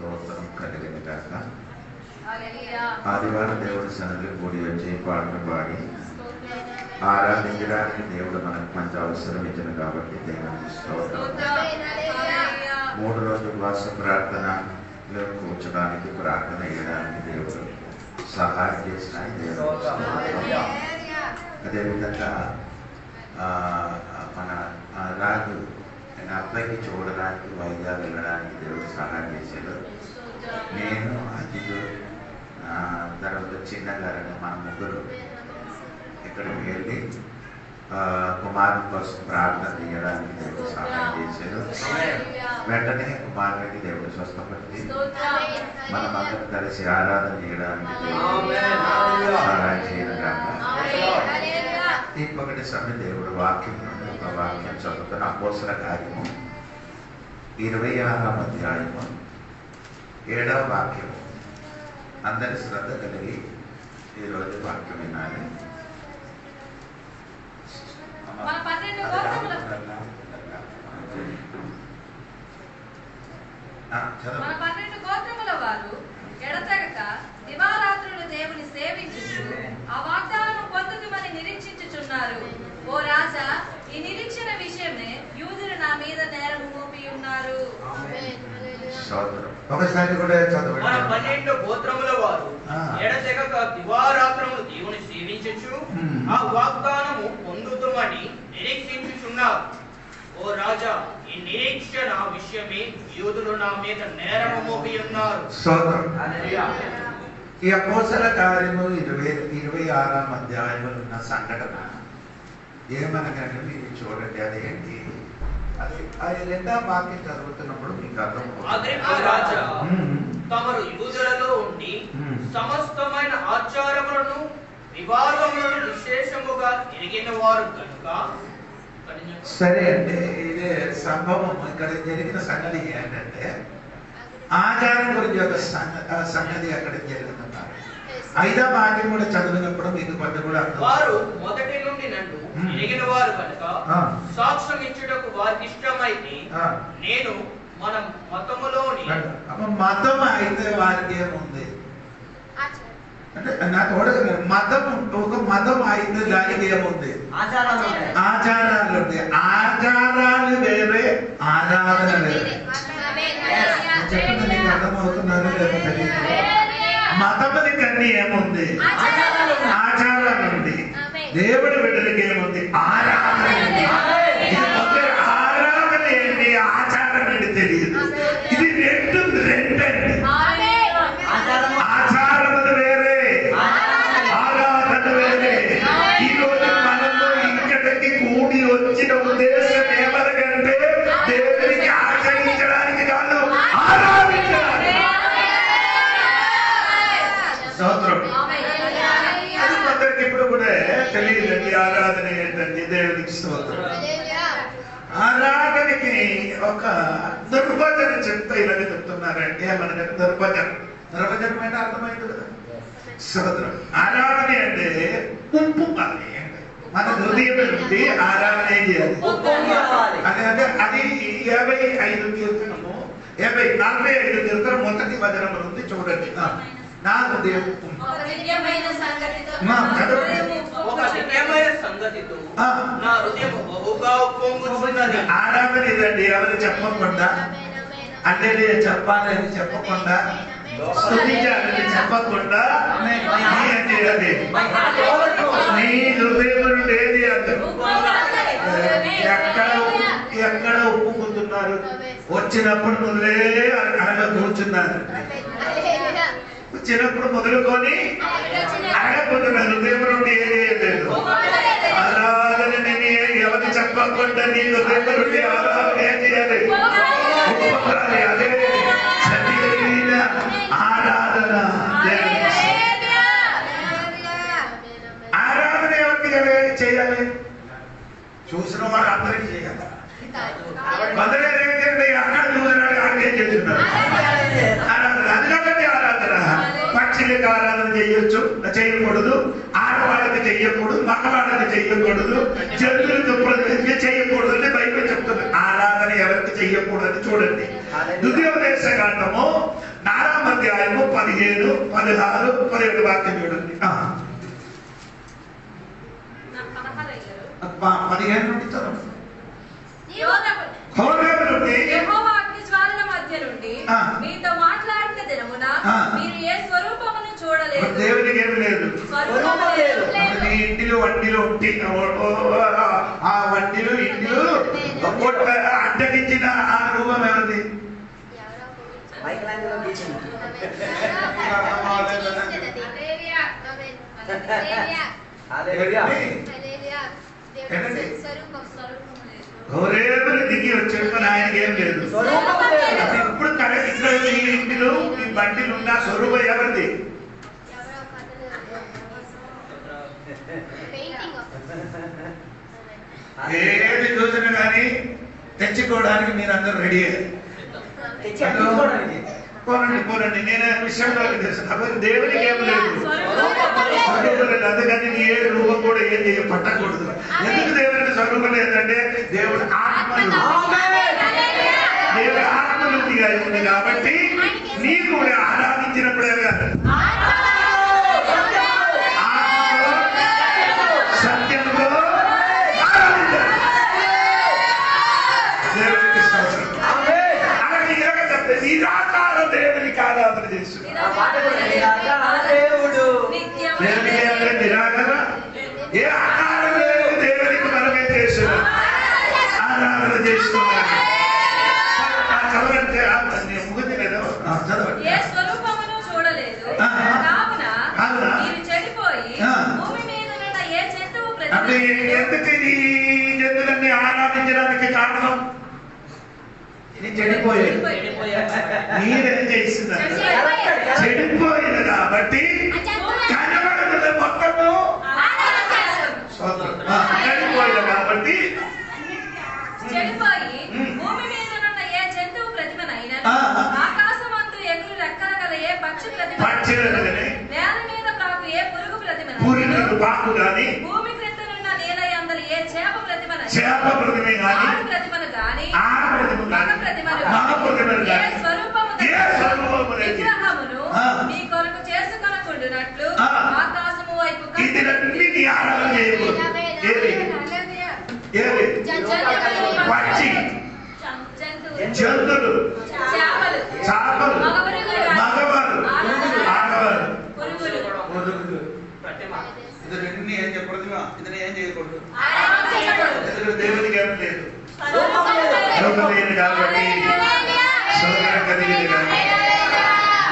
స్తోత్రం కలిగిన కాక. ఆదివారం దేవుడి సన్నిధిలో కూడి వచ్చి పాటలు పాడి ఆరాధించడానికి దేవుడు మనకు మంచి అవసరం ఇచ్చిన కాబట్టి దేవునికి స్తోత్రం. 3 రోజుల ఉపవాస ప్రార్థనలో కూర్చోడానికి ప్రార్థన చేయడానికి దేవుడు సహాయం చేసిన దేవుడు. అదేవిధంగా మన రాజు అబ్బాయికి చూడడానికి వైజాగ్ వెళ్ళడానికి దేవుడు సహాయం చేశాడు. నేను అజిత్ తర్వాత చిన్న గారిని మన ముగ్గురు ఇక్కడికి వెళ్ళి కుమారుని కోసం ప్రార్థన చేయడానికి దేవుడు సహాయం చేశాడు. వెంటనే కుమారునికి దేవుడు స్వస్థపడి మనమందరం కలిసి ఆరాధన చేయడానికి సహాయం చేయడం కాక. ఇంకొకటి సమయం దేవుడు వాక్యం నుండి ఒక వాక్యం చదువుతున్న అపోస్తల కార్యము 26వ అధ్యాయము 7వ వాక్యము. అందరి శ్రద్ధ కలిగి ఈరోజు వాక్యం వినాలి. మన 12 గోత్రముల వారు ఎడతెగక దివారాత్రులు దేవుని సేవించుచు ఆ వాగ్దానం పొందుదుమని నిరీక్షించుచున్నారు. ఓ రాజా, ఈ నిరీక్షణ విషయమే యూదులు నా మీద నేరము మోపి ఉన్నారు. ఒకసారి కూడా చదవండి. మన 12 గోత్రముల వారు ఎడతెగక దివారాత్రములు దేవుని సేవించుచు ఆ వాగ్దానము పొందుదుమని నిరీక్షించుచున్నారు. ఓ రాజా, ఈ నిరీక్షణ విషయమే యూదులు నా మీద నేరము మోపి ఉన్నారు. ఈ అపోస్తల కార్యము 26వ అధ్యాయంలో ఉన్న సంఘటన ఏమనగానే మీరు చూడండి. అదేంటి? అది 2వ వాక్యం చదువుతున్నప్పుడు మీకు రాజా, తమరు యూదులలో ఉండి సమస్తమైన ఆచారములను వివాదములను విశేషముగా ఎరిగిన వారు కనుక. సరే, అంటే ఇదే సంభవం. ఇక్కడ జరిగిన సంగతి ఏంటంటే ఆచారం గురించి ఒక సంగతి అక్కడ జరుగుతున్నారు. 5వ వాక్యం కూడా చదివినప్పుడు మీకు కొంత కూడా వారు మొదటి నుండి నన్ను ఎరిగిన వారు కనుక సాక్ష్యం ఇచ్చుటకు వారికి ఇష్టమైతే నేను మన మతములోని మతం అయితే వారికి ఏముంది అంటే నా తోడ మతం ఒక మతం అయితే దానికి ఏముంది? ఆచారాలు ఉంది. ఆచారాలు వేరే, ఆరాధన వేరే. చెప్పండి, నీకు అర్థమవుతున్నారు లేదా తెలియదు. మతముది కన్నీ ఏముంది? ఆచారాలు ఉంది. దేవుడి బిడ్డలకి ఏముంది? ఆరాధన ఉంది. ఆరాధన ఏంటి, ఆచారం ఏంటి తెలియదు. ఇది రెండండి. ఆచారములు వేరే, ఆరాధన వేరే. ఈ రోజు మనలో ఇక్కడికి కూడి వచ్చిన ఉద్దేశం ఏమనగంటే దేవునికి ఆచరించడానికి కాదు, ఆరాధించడానికి. స్తోత్రం. అది కొందరికి ఇప్పుడు కూడా తెలియదండి ఆరాధన ఏంటండి. దేవునికి స్తోత్రం. ఆరాధనకి ఒక నిర్వచనం చెప్తే ఇలాగే చెప్తున్నారండి. ఏమనగా నిర్వచనం అంటే అర్థమైంది కదా. స్తోత్రం. ఆరాధన అంటే ఉప్పు పాలి. మన హృదయం నుండి ఆరాధన చేయాలి. అదే అది 55 కీర్తనము 45 కీర్తన మొదటి వచనం ఉంది. చూడండి. నా హృదయం ఆరాధన ఇదండి. ఎవరు చెప్పకుండా, అంటే చెప్పాలని చెప్పకుండా, స్తుతించాలని చెప్పకుండా నీ హృదయం నుండి ఏది అంటారు. ఎక్కడ ఒప్పుకుంటున్నారు? వచ్చినప్పుడు మొదలే అనగా కూర్చున్నారు. వచ్చినప్పుడు మొదలుకొని అడగకుంటున్నారు. హృదయం నుండి ఏది లేదు. ఆరాధనని ఎవరు చెప్పకుండా నీ హృదయం నుండి ఆరాధన ఏం చేయాలి? అదే సరైన ఆరాధన. ఆరాధన ఎవరికి చేయాలి? చూసిన వారు అందరికీ చేయాలి. మొదలే అక్కడ చేస్తున్నారు ఆరాధన. అది కాబట్టి ఆరాధన పక్షులకు ఆరాధన చేయొచ్చు, చేయకూడదు. ఆడవాళ్ళకి చెయ్యకూడదు, మగవాళ్ళకి చెయ్యకూడదు, జంతువులకు చేయకూడదు అని బైబిల్ చెప్తుంది. ఆరాధన ఎవరికి చెయ్యకూడదు చూడండి. ద్వితీయోపదేశ కాండము అధ్యాయము 15, 16, 17 వాక్యం చూడండి. 15 నుండి చదవండి. హోరేబు నుండి యెహోవా అగ్నిజ్వాలల మధ్య నుండి మీతో మాట్లాడిన దినమున మీరు ఏ స్వరూపమును చూడలేదు. దేవునికి ఏమి లేదు. నీ ఇంటిలో వడ్డీలో ఉంటే ఆ వడ్డీలు ఇంటిలో అడ్డగించిన ఆ రూపం ఏమంది? హోరేబుని దిగి వచ్చాడు, కానీ ఆయనకి ఏం లేదు. ఇప్పుడు ఇక్కడ ఈ ఇంటిలో ఈ బండిలు ఉన్న స్వరూపం ఎవరిది? ఏది చూసినా కానీ తెచ్చుకోవడానికి మీరందరూ రెడీ పోనండి. నేను విషయంలో తెలుసు, దేవునికి ఏం లేదు. అందుకని నీ ఏ రూపం కూడా ఏం చేయ పట్టకూడదు. ఎందుకు దేవునికి స్వరూపం లేదంటే దేవుడు దేవుడి ఆత్మలుగా ఉంది కాబట్టి నీకు కూడా ఆరాధించినప్పుడే కాదు, సత్యంతో ఆరాధించాలి. దేవునికి స్తోత్రం. అలాగే ఇలాగ చెప్తే నిరాకారం దేవునికి ఆరాధన చేస్తుంది. దేవునికి అంటే నిరాకారం ఏ ఆకారం లేదు, దేవునికి మనమే చేస్తున్నాం, ఆరాధన చేస్తున్నాం. చదవండి, ముగింది కదా, చదవండి. ఏ స్వరూపమును చూడలేదు, కావున మీరు చెడిపోయి భూమి మీద ఉన్న ఏ జంతువు అంటే ఎందుకు ఈ జంతువులన్నీ ఆరాధించడానికి కారణం? చెడిపోయాడు. మీరేం చేస్తున్నారు? చెడిపోయింది కాబట్టి కనబడుతుంది మొత్తము చెడిపోయింది కాబట్టి చెడిపోయి భూమి మీద ఉన్న ఏ జంతువు ప్రతిమనైనా ఆకాశమందు ఎగురు రెక్కల గల ఏ పక్షి ప్రతిమ, నేల మీద ప్రాకు ఏ పురుగు ప్రతిమ, భూమి క్రిందనున్న నేల యందలి ఏ చేప ప్రతిమను గాని మగ ప్రతిమను ఏ స్వరూపము విగ్రహమును మీ కొరకు చేసుకొనకుండునట్లు ఆకాశము వైపు జంతువులు, చేపలు, మగవారు, ఆడవారు, పురుగులు. ఇతన్ని ఏం చెప్పకూడదు, ఇతను ఏం చేయకూడదు. దేవునికి ఏం లేదు, రూపలేదు కాబట్టి సోదర కలిగింది. కానీ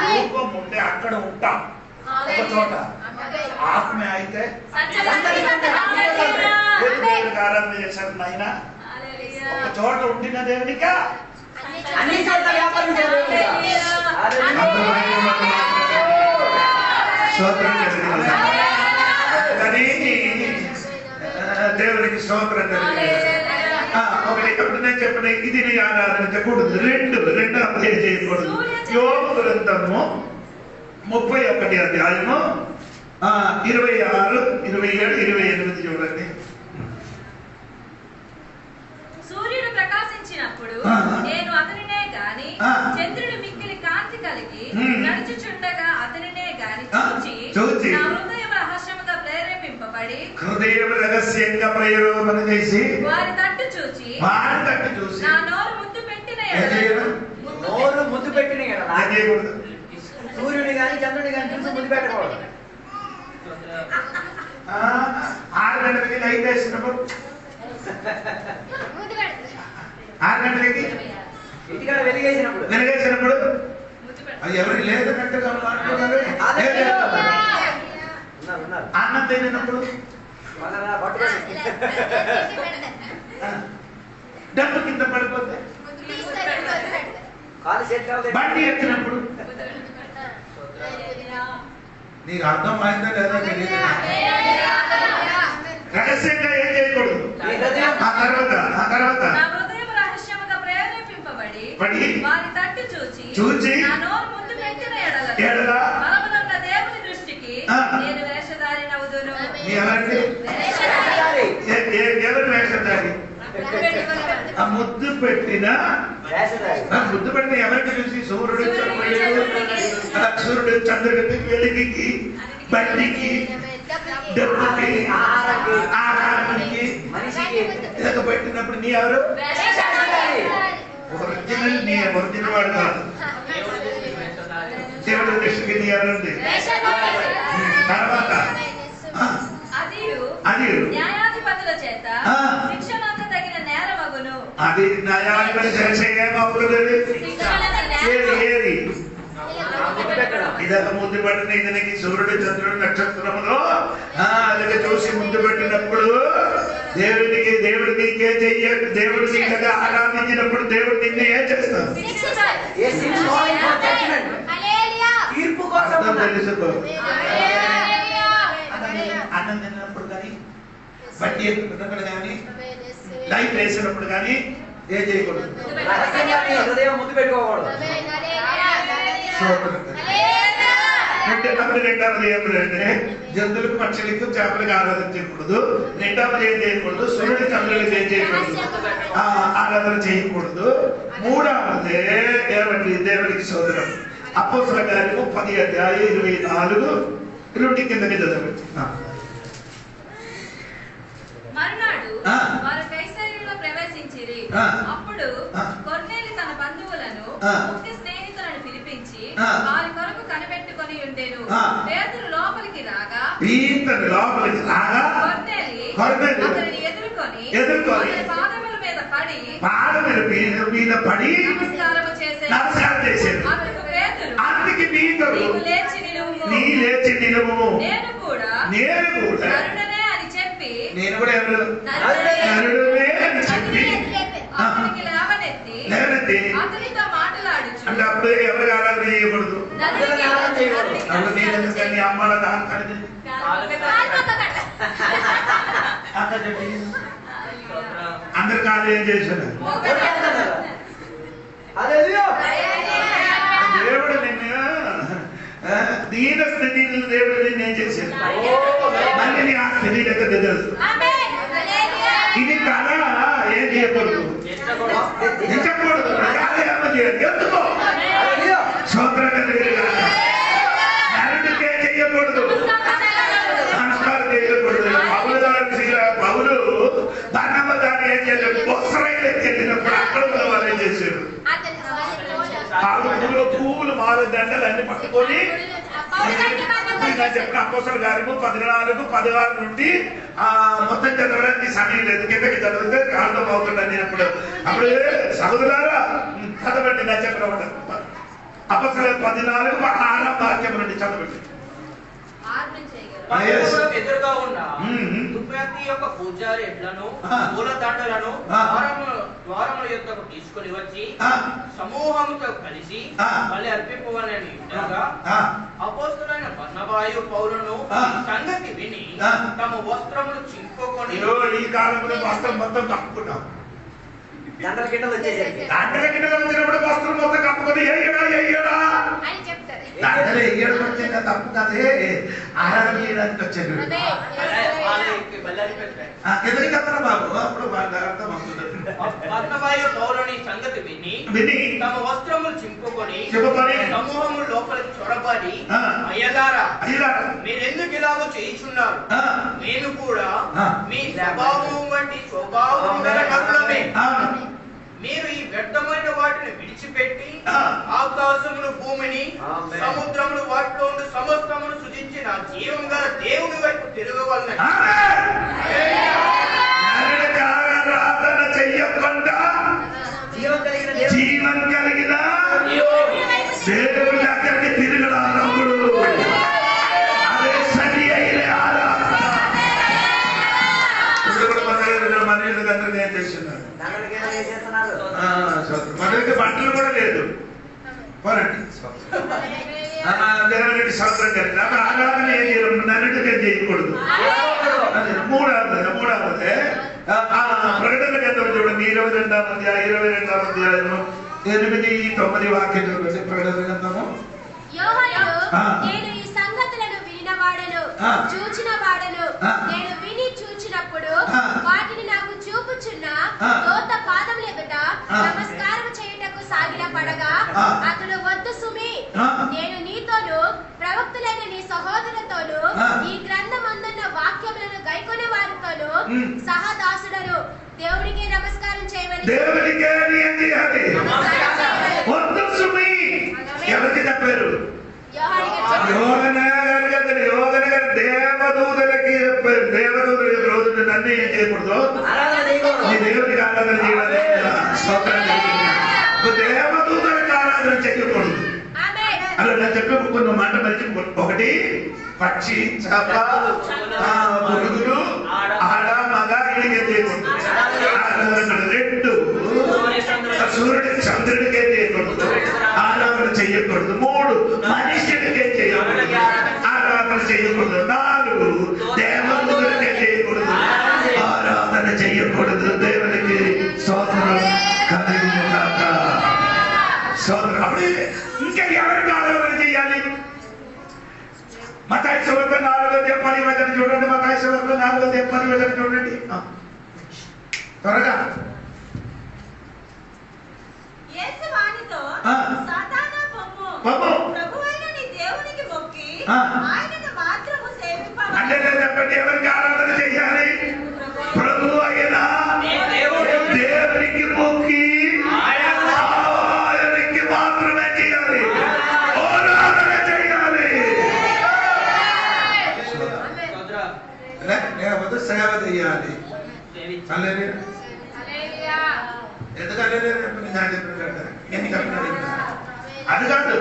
రూపం ఉంటే అక్కడ ఉంటాం, ఒక చోట. ఆత్మ అయితే దేవునికి ఆరాధన చేశారు నాయన. ఒక చోట ఉండిన దేవునిక అన్ని చోట్ల వ్యాపారం కానీ దేవునికి స్తోత్రం ఒకటి ఎప్పుడు నేను చెప్పిన ఇది నీ ఆరాధించకూడదు. రెండు అప్లై చేయకూడదు. యోబు గ్రంథము 31 అధ్యాయము 26, 27, 28 చూడండి. సూర్యుడు ప్రకాశించినప్పుడు నేను అతనినే గాని చంద్రుడు మిక్కిలి కాంతి కలిగి నడుచుచుండగా అతనినే గాని చూచి నా హృదయం రహస్యముగా ప్రేరేపింపబడి రహస్యంగా ప్రయోగం చేసి వారి తట్టు చూచి నా నోరు ముద్దు పెట్టిన సూర్యుని గాని చంద్రుని గాని చూసి ముద్దు పెట్టకూడదు. 6 గంటలకి లైట్ వేసినప్పుడు 6 గంటలకి ఇంటికాడ వెలిగేసినప్పుడు అది ఎవరికి లేదన్నట్టుగా అన్నం తినప్పుడు డబ్బు కింద పడిపోతే బండి ఎక్కినప్పుడు నీకు అర్థం అయిందా లేదా తెలియదు. రహస్యంగా ఏం చేయకూడదు. ఆ తర్వాత నా హృదయం రహస్యముగా ప్రేరేపింపబడి వారి తట్టు చూచి నా నోరు ముద్దు పెట్టిన ఎడల బలమున్న దేవుని దృష్టికి నేను వేషధారినవుదును. ఎవరు వేషధారి? ఆ ముద్దు పెట్టిన ఎవరికి చూసి సూర్యుడు సూర్యుడు చంద్రుడికి వెలుగుకి బండికి డబ్బుకి ఆహారానికి పెట్టినప్పుడు నీ ఎవరు ఒరిజినల్ నీ ఒరిజినల్ వాడు కాదు దేవుడు దృష్టికి నీ ఎవరుంది తర్వాత అది న్యాయాధిపతుల చేత శిక్షణకు తగిన నేరమగును అది న్యాయాధిపతి చేసేమవుతుంది ఏది ఇదొక ముందు పట్టిన ఇతనికి సూర్యుడు చంద్రుడు నక్షత్రములో అలాగే చూసి ముందు పెట్టినప్పుడు దేవుడు నీకే చెయ్య దేవుడు నీకు ఆరాధించినప్పుడు దేవుడు నిన్ను ఏం చేస్తాడు తెలుసుకో అన్నం తిన్నప్పుడు కానీ బట్టి ఎత్తుకున్నప్పుడు కానీ లైట్ వేసినప్పుడు కానీ ఏం చేయకూడదు ముందు పెట్టుకోకూడదు రెండవది ఏమిటంటే జంతువులకు పక్షులకు చేపలకు ఆరాధన చేయకూడదు రెండవది ఏం చేయకూడదు సూర్యుడి చంద్రులకు ఏం చేయకూడదు ఆరాధన చేయకూడదు మూడవది ఏమండి దేవుడికి సోదరం అపోస్తలుల కార్యము 10:24 నుండి కిందకి చదవచ్చు మరునాడు వారు కైసరియలో ప్రవేశించిరి అప్పుడు కొర్నేలి తన బంధువులను ముఖ్య స్నేహితులను పిలిపించి వారి కొరకు కనిపెట్టుకొని ఉండెను పేతురు లోపలికి రాగా కొర్నేలి అతనిని ఎదుర్కొని అతని పాదముల మీద పడి నమస్కారము చేసెను అందుకు పేతురు నీవు లేచి నిలువుము నేను కూడా నరుడనే అని చెప్పి అతనికి లేవనెత్తి అతనితో మాట్లాడుచు అంటే అప్పుడు ఎవరు ఆరాధన చేయకూడదు అమ్మ అందరు కాదు ఏం చేశారు దేవుడు నిన్ను దీన స్థితిని దేవుడు నిన్ను ఏం చేశాడు మళ్ళీ నీ ఆ స్థితి దగ్గర తెలుసు ఇది కళ ఏం చేయకూడదు నిజకూడదు ఎందుకో సోదరుడికే చేయకూడదు నమస్కారం చేయకూడదు పౌలు ధనమదాన్ని ఏం చేశాడు బొస్రైలోకి వెళ్ళినప్పుడు అక్కడ వాళ్ళు ఏం చేశాడు పూలు మారు దండలు అన్ని పట్టుకొని చెప్పిన అపోస్తలుల కార్యము 14:16 నుండి మొత్తం చదవడానికి సమయం లేదు కిందకి చదివితే కారణం అవుతుందని అప్పుడు సహోదరులారా చదవండి నా చెప్పిన అపోస్తలుల 14:6 వాక్యం నుండి చదవండి ఎదురుగా ఉన్న దుప్పటి యొక్క పూజారి ఎడ్లను పూల దండలను ద్వారముల యొద్దకు తీసుకొని వచ్చి సమూహంతో కలిసి మళ్ళీ అర్పింపవాలని ఉండగా అపోస్తలులైన బర్నబాయు పౌలును సంగతి విని తమ వస్త్రములు చింపుకొని ఈ కాలంలో వస్త్రం మొత్తం కప్పుకున్నాం దండల కిందలు వచ్చినప్పుడు వస్త్రం మొత్తం కప్పుకొని ఏయడా దండలు వేయడం వచ్చాక తప్పు కదే ఆరాధన చేయడానికి వచ్చాడు ఎదురికి అతను బాబు అప్పుడు అర్థం అవుతుంది పౌరుని సంగతి విని తమ వస్త్రములు చింపుకొని సమూహము లోపలికి చొరబడి అయ్యలారా మీరెందుకు ఇలాగో చేయుచున్నారు నేను కూడా మీ స్వభావం వంటి స్వభావం గల నరులమే మీరు ఈ వ్యర్థమైన వాటిని విడిచిపెట్టి ఆకాశమును భూమిని సముద్రమును వాటిలో ఉండి సమస్తమును సృజించిన జీవం గల దేవుని వైపు తిరగవలన చెయ్యకుండా జీవం కలిగిన దేవుడి దగ్గరికి తిరగడాలప్పుడు అదే సరి అయిన ఆరాధన మనీళ్ళ దగ్గర ఏం చేస్తున్నారు మనకి బట్టలు కూడా లేదు దేవునికి స్వాతంత్రం కలిగిన ఆరాధన ఏం చేయడం నన్నిటికే చేయకూడదు మూడవది ప్రకటన గ్రంథం చూడండి 22వ అధ్యాయము 8-9 వాక్యం చూడండి ప్రకటన గ్రంథము నేను ఈ సంగతులను వినినవాడను చూచినవాడను నేను విని చూచినప్పుడు వాటిని నాకు చూపుచున్న దూత పాదముల ఎదుట నమస్కారం చేయుటకు సాగిల పడగా అతడు వద్దు సుమి నేను నీతోను సేవకుడును సహదాసుడను దేవుడికి నమస్కారం చేయమని దేవుడికే ఏం చేయాలి? వద్దు సుమి. ఎవరికి చెప్పారు? యోహన గారు దేవదూతలకి చెప్పారు. దేవదూతలు రోజు నన్ను ఏం చేయకూడదు? నీ దేవుడికి ఆరాధన చేయాలి. దేవదూతలకు ఆరాధన చేయకూడదు. అలా నేను చెప్పే కొన్ని మాట మరిచి ఒకటి పక్షి, చేప, పురుగులు, ఆడ, మగ ఇడికే చేయకూడదు. రెండు సూర్యుడికి చంద్రుడికే చేయకూడదు, ఆరాధన చేయకూడదు. మూడు మనుష్యుడికే చేయకూడదు, ఆరాధన చేయకూడదు. నాలుగు దేవదూతలకే చేయకూడదు, ఆరాధన చేయకూడదు. దేవునికి స్తోత్రం కలుగును గాక. స్తోత్రం. అప్పుడే ఇంకా ఎవరికి ఆరాధన చేయాలి? మత్తయి సువార్త 4:10 చూడండి. మత్తయి సువార్త 4:10 చూడండి త్వరగా. యేసు వానితో సాతానా పొమ్ము, ప్రభువైన నీ దేవునికి మొక్కి ఆయనను మాత్రము సేవింపవలెను. అంటే చెప్పండి, ఎవరికి ఆరాధన చేయాలి? ప్రభు అయిన దేవునికి మొక్కి ఆయనకి మాత్రమే చేయాలి, ఆరాధన చేయాలి. లేకపోతే సేవ చేయాలి. ఎందుకంటే అది కాదు,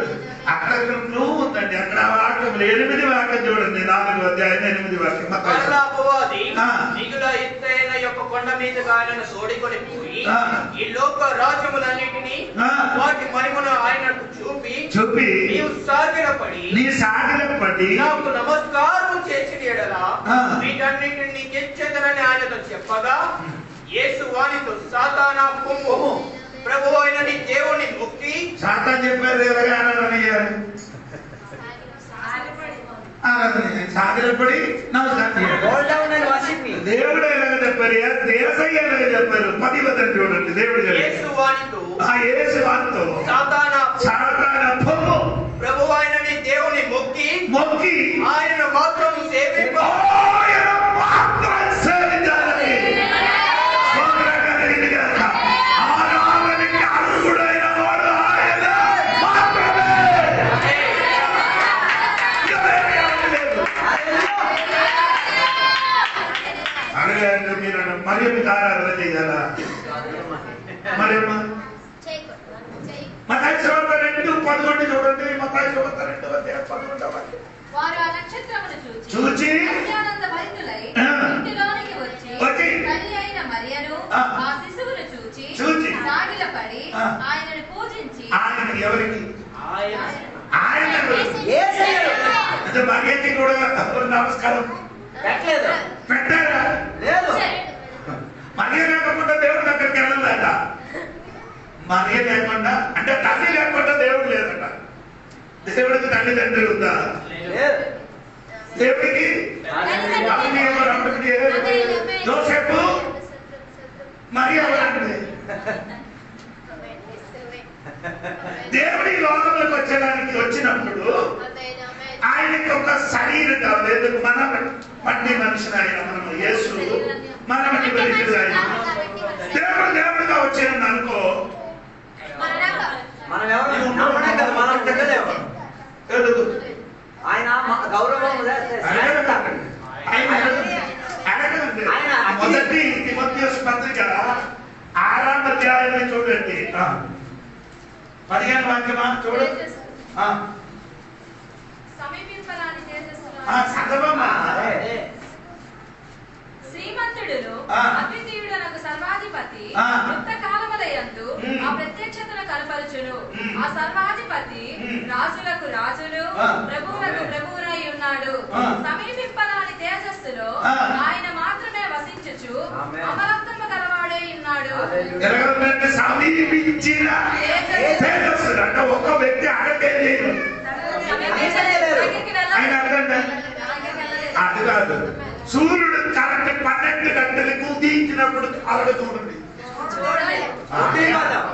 అక్కడ క్లూ ఉందండి. అక్కడ వాక్యం 8 వాక్యం చూడండి. 4వ అధ్యాయం 8వ వాక్యం. కొండ మీద ఆయనను తోడుకొని పోయి ఈ లోక రాజ్యములన్నిటినీ వాటి మహిమను ఆయనకు చూపి నీవు సాగిలపడి నాకు నమస్కారం చేసిన ఎడల వీటన్నిటిని నీకు ఇచ్చేదనని ఆయనతో చెప్పగా యేసు వానితో సాతానా పొమ్ము, ప్రభు అయిన నీ దేవుని మొక్కి. సాతాను చెప్పారు ఎవరు ఆరాధన చేయాలి? ఆరాధన సాగిలపడి నమస్కారం చేయాలి. దేవుడు ఎలాగ చెప్పారు? దేశయ్య ఎలాగ చెప్పారు? 10వ వచనం చూడండి. దేవుడు యేసు వానితో సాతానా పొమ్ము, ప్రభు అయిన నీ దేవుని మొక్కి ఆయన మాత్రం సేవించాలని. ఆరాధనకి అర్హుడైన వాడు ఆయన మాత్రమే. అడగండి మీరు, మరియమ్మ ఆరాధన చేయాలా? మరియమ్మ మత్తయి సువార్త 2:11 చూడండి. మత్తయి సువార్త 2:11. వారు ఆ నక్షత్రమును చూచి అత్యానంద భరితులై ఇంటిలోనికి వచ్చి తల్లి అయిన మరియను ఆ శిశువును చూచి సాగిలపడి ఆయనను పూజించి. ఆయన ఎవరికి? ఆయన అంటే మరియకి కూడా నమస్కారం పెట్టారా? లేదు. మరియ లేకుండా దేవుడి దగ్గరికి వెళ్ళలేట. మరియ లేకుండా అంటే తల్లి లేకుండా దేవుడు లేదట. దేవుడికి తల్లిదండ్రులు ఉందా? దేవుడికి జోసెఫ్ మరియ ఎవరండి? దేవుడి లోకంలోకి వచ్చేదానికి వచ్చినప్పుడు ఆయనకి ఒక శరీరం కావాలి. ఎందుకు? మన మట్టి మనిషిని ఆయన, మనము యేసు మన మట్టి మనిషి ఆయన. దేవుడుగా వచ్చాను అనుకో, మనం ఎవరు నమ్మడం కదా, మనం చెప్పలేము. ఆయన గౌరవం మొదటి తిమోథెయుసు పత్రిక 6వ అధ్యాయం చూడండి. 15వ వాక్యమా చూడండి. సమీపింపరాని తేజస్సులో శ్రీమంతుడును అద్వితీయుడనగు సర్వాధిపతి యుక్త కాలములయందు ఆ ప్రత్యక్షతను కనపరచును. ఆ సర్వాధిపతి రాజులకు రాజును ప్రభువులకు ప్రభువునై ఉన్నాడు. సమీపింపరాని తేజస్సులో ఆయన మాత్రమే వసించుచు అమరత్వము గలవాడై ఉన్నాడు. సమీపించిన తేజస్సుడు అంటే ఒక వ్యక్తి అడగే లేదు. అది కాదు, సూర్యుడు కరెక్ట్ 12 గంటలకు ఉదయించినప్పుడు అరగ చూడండి.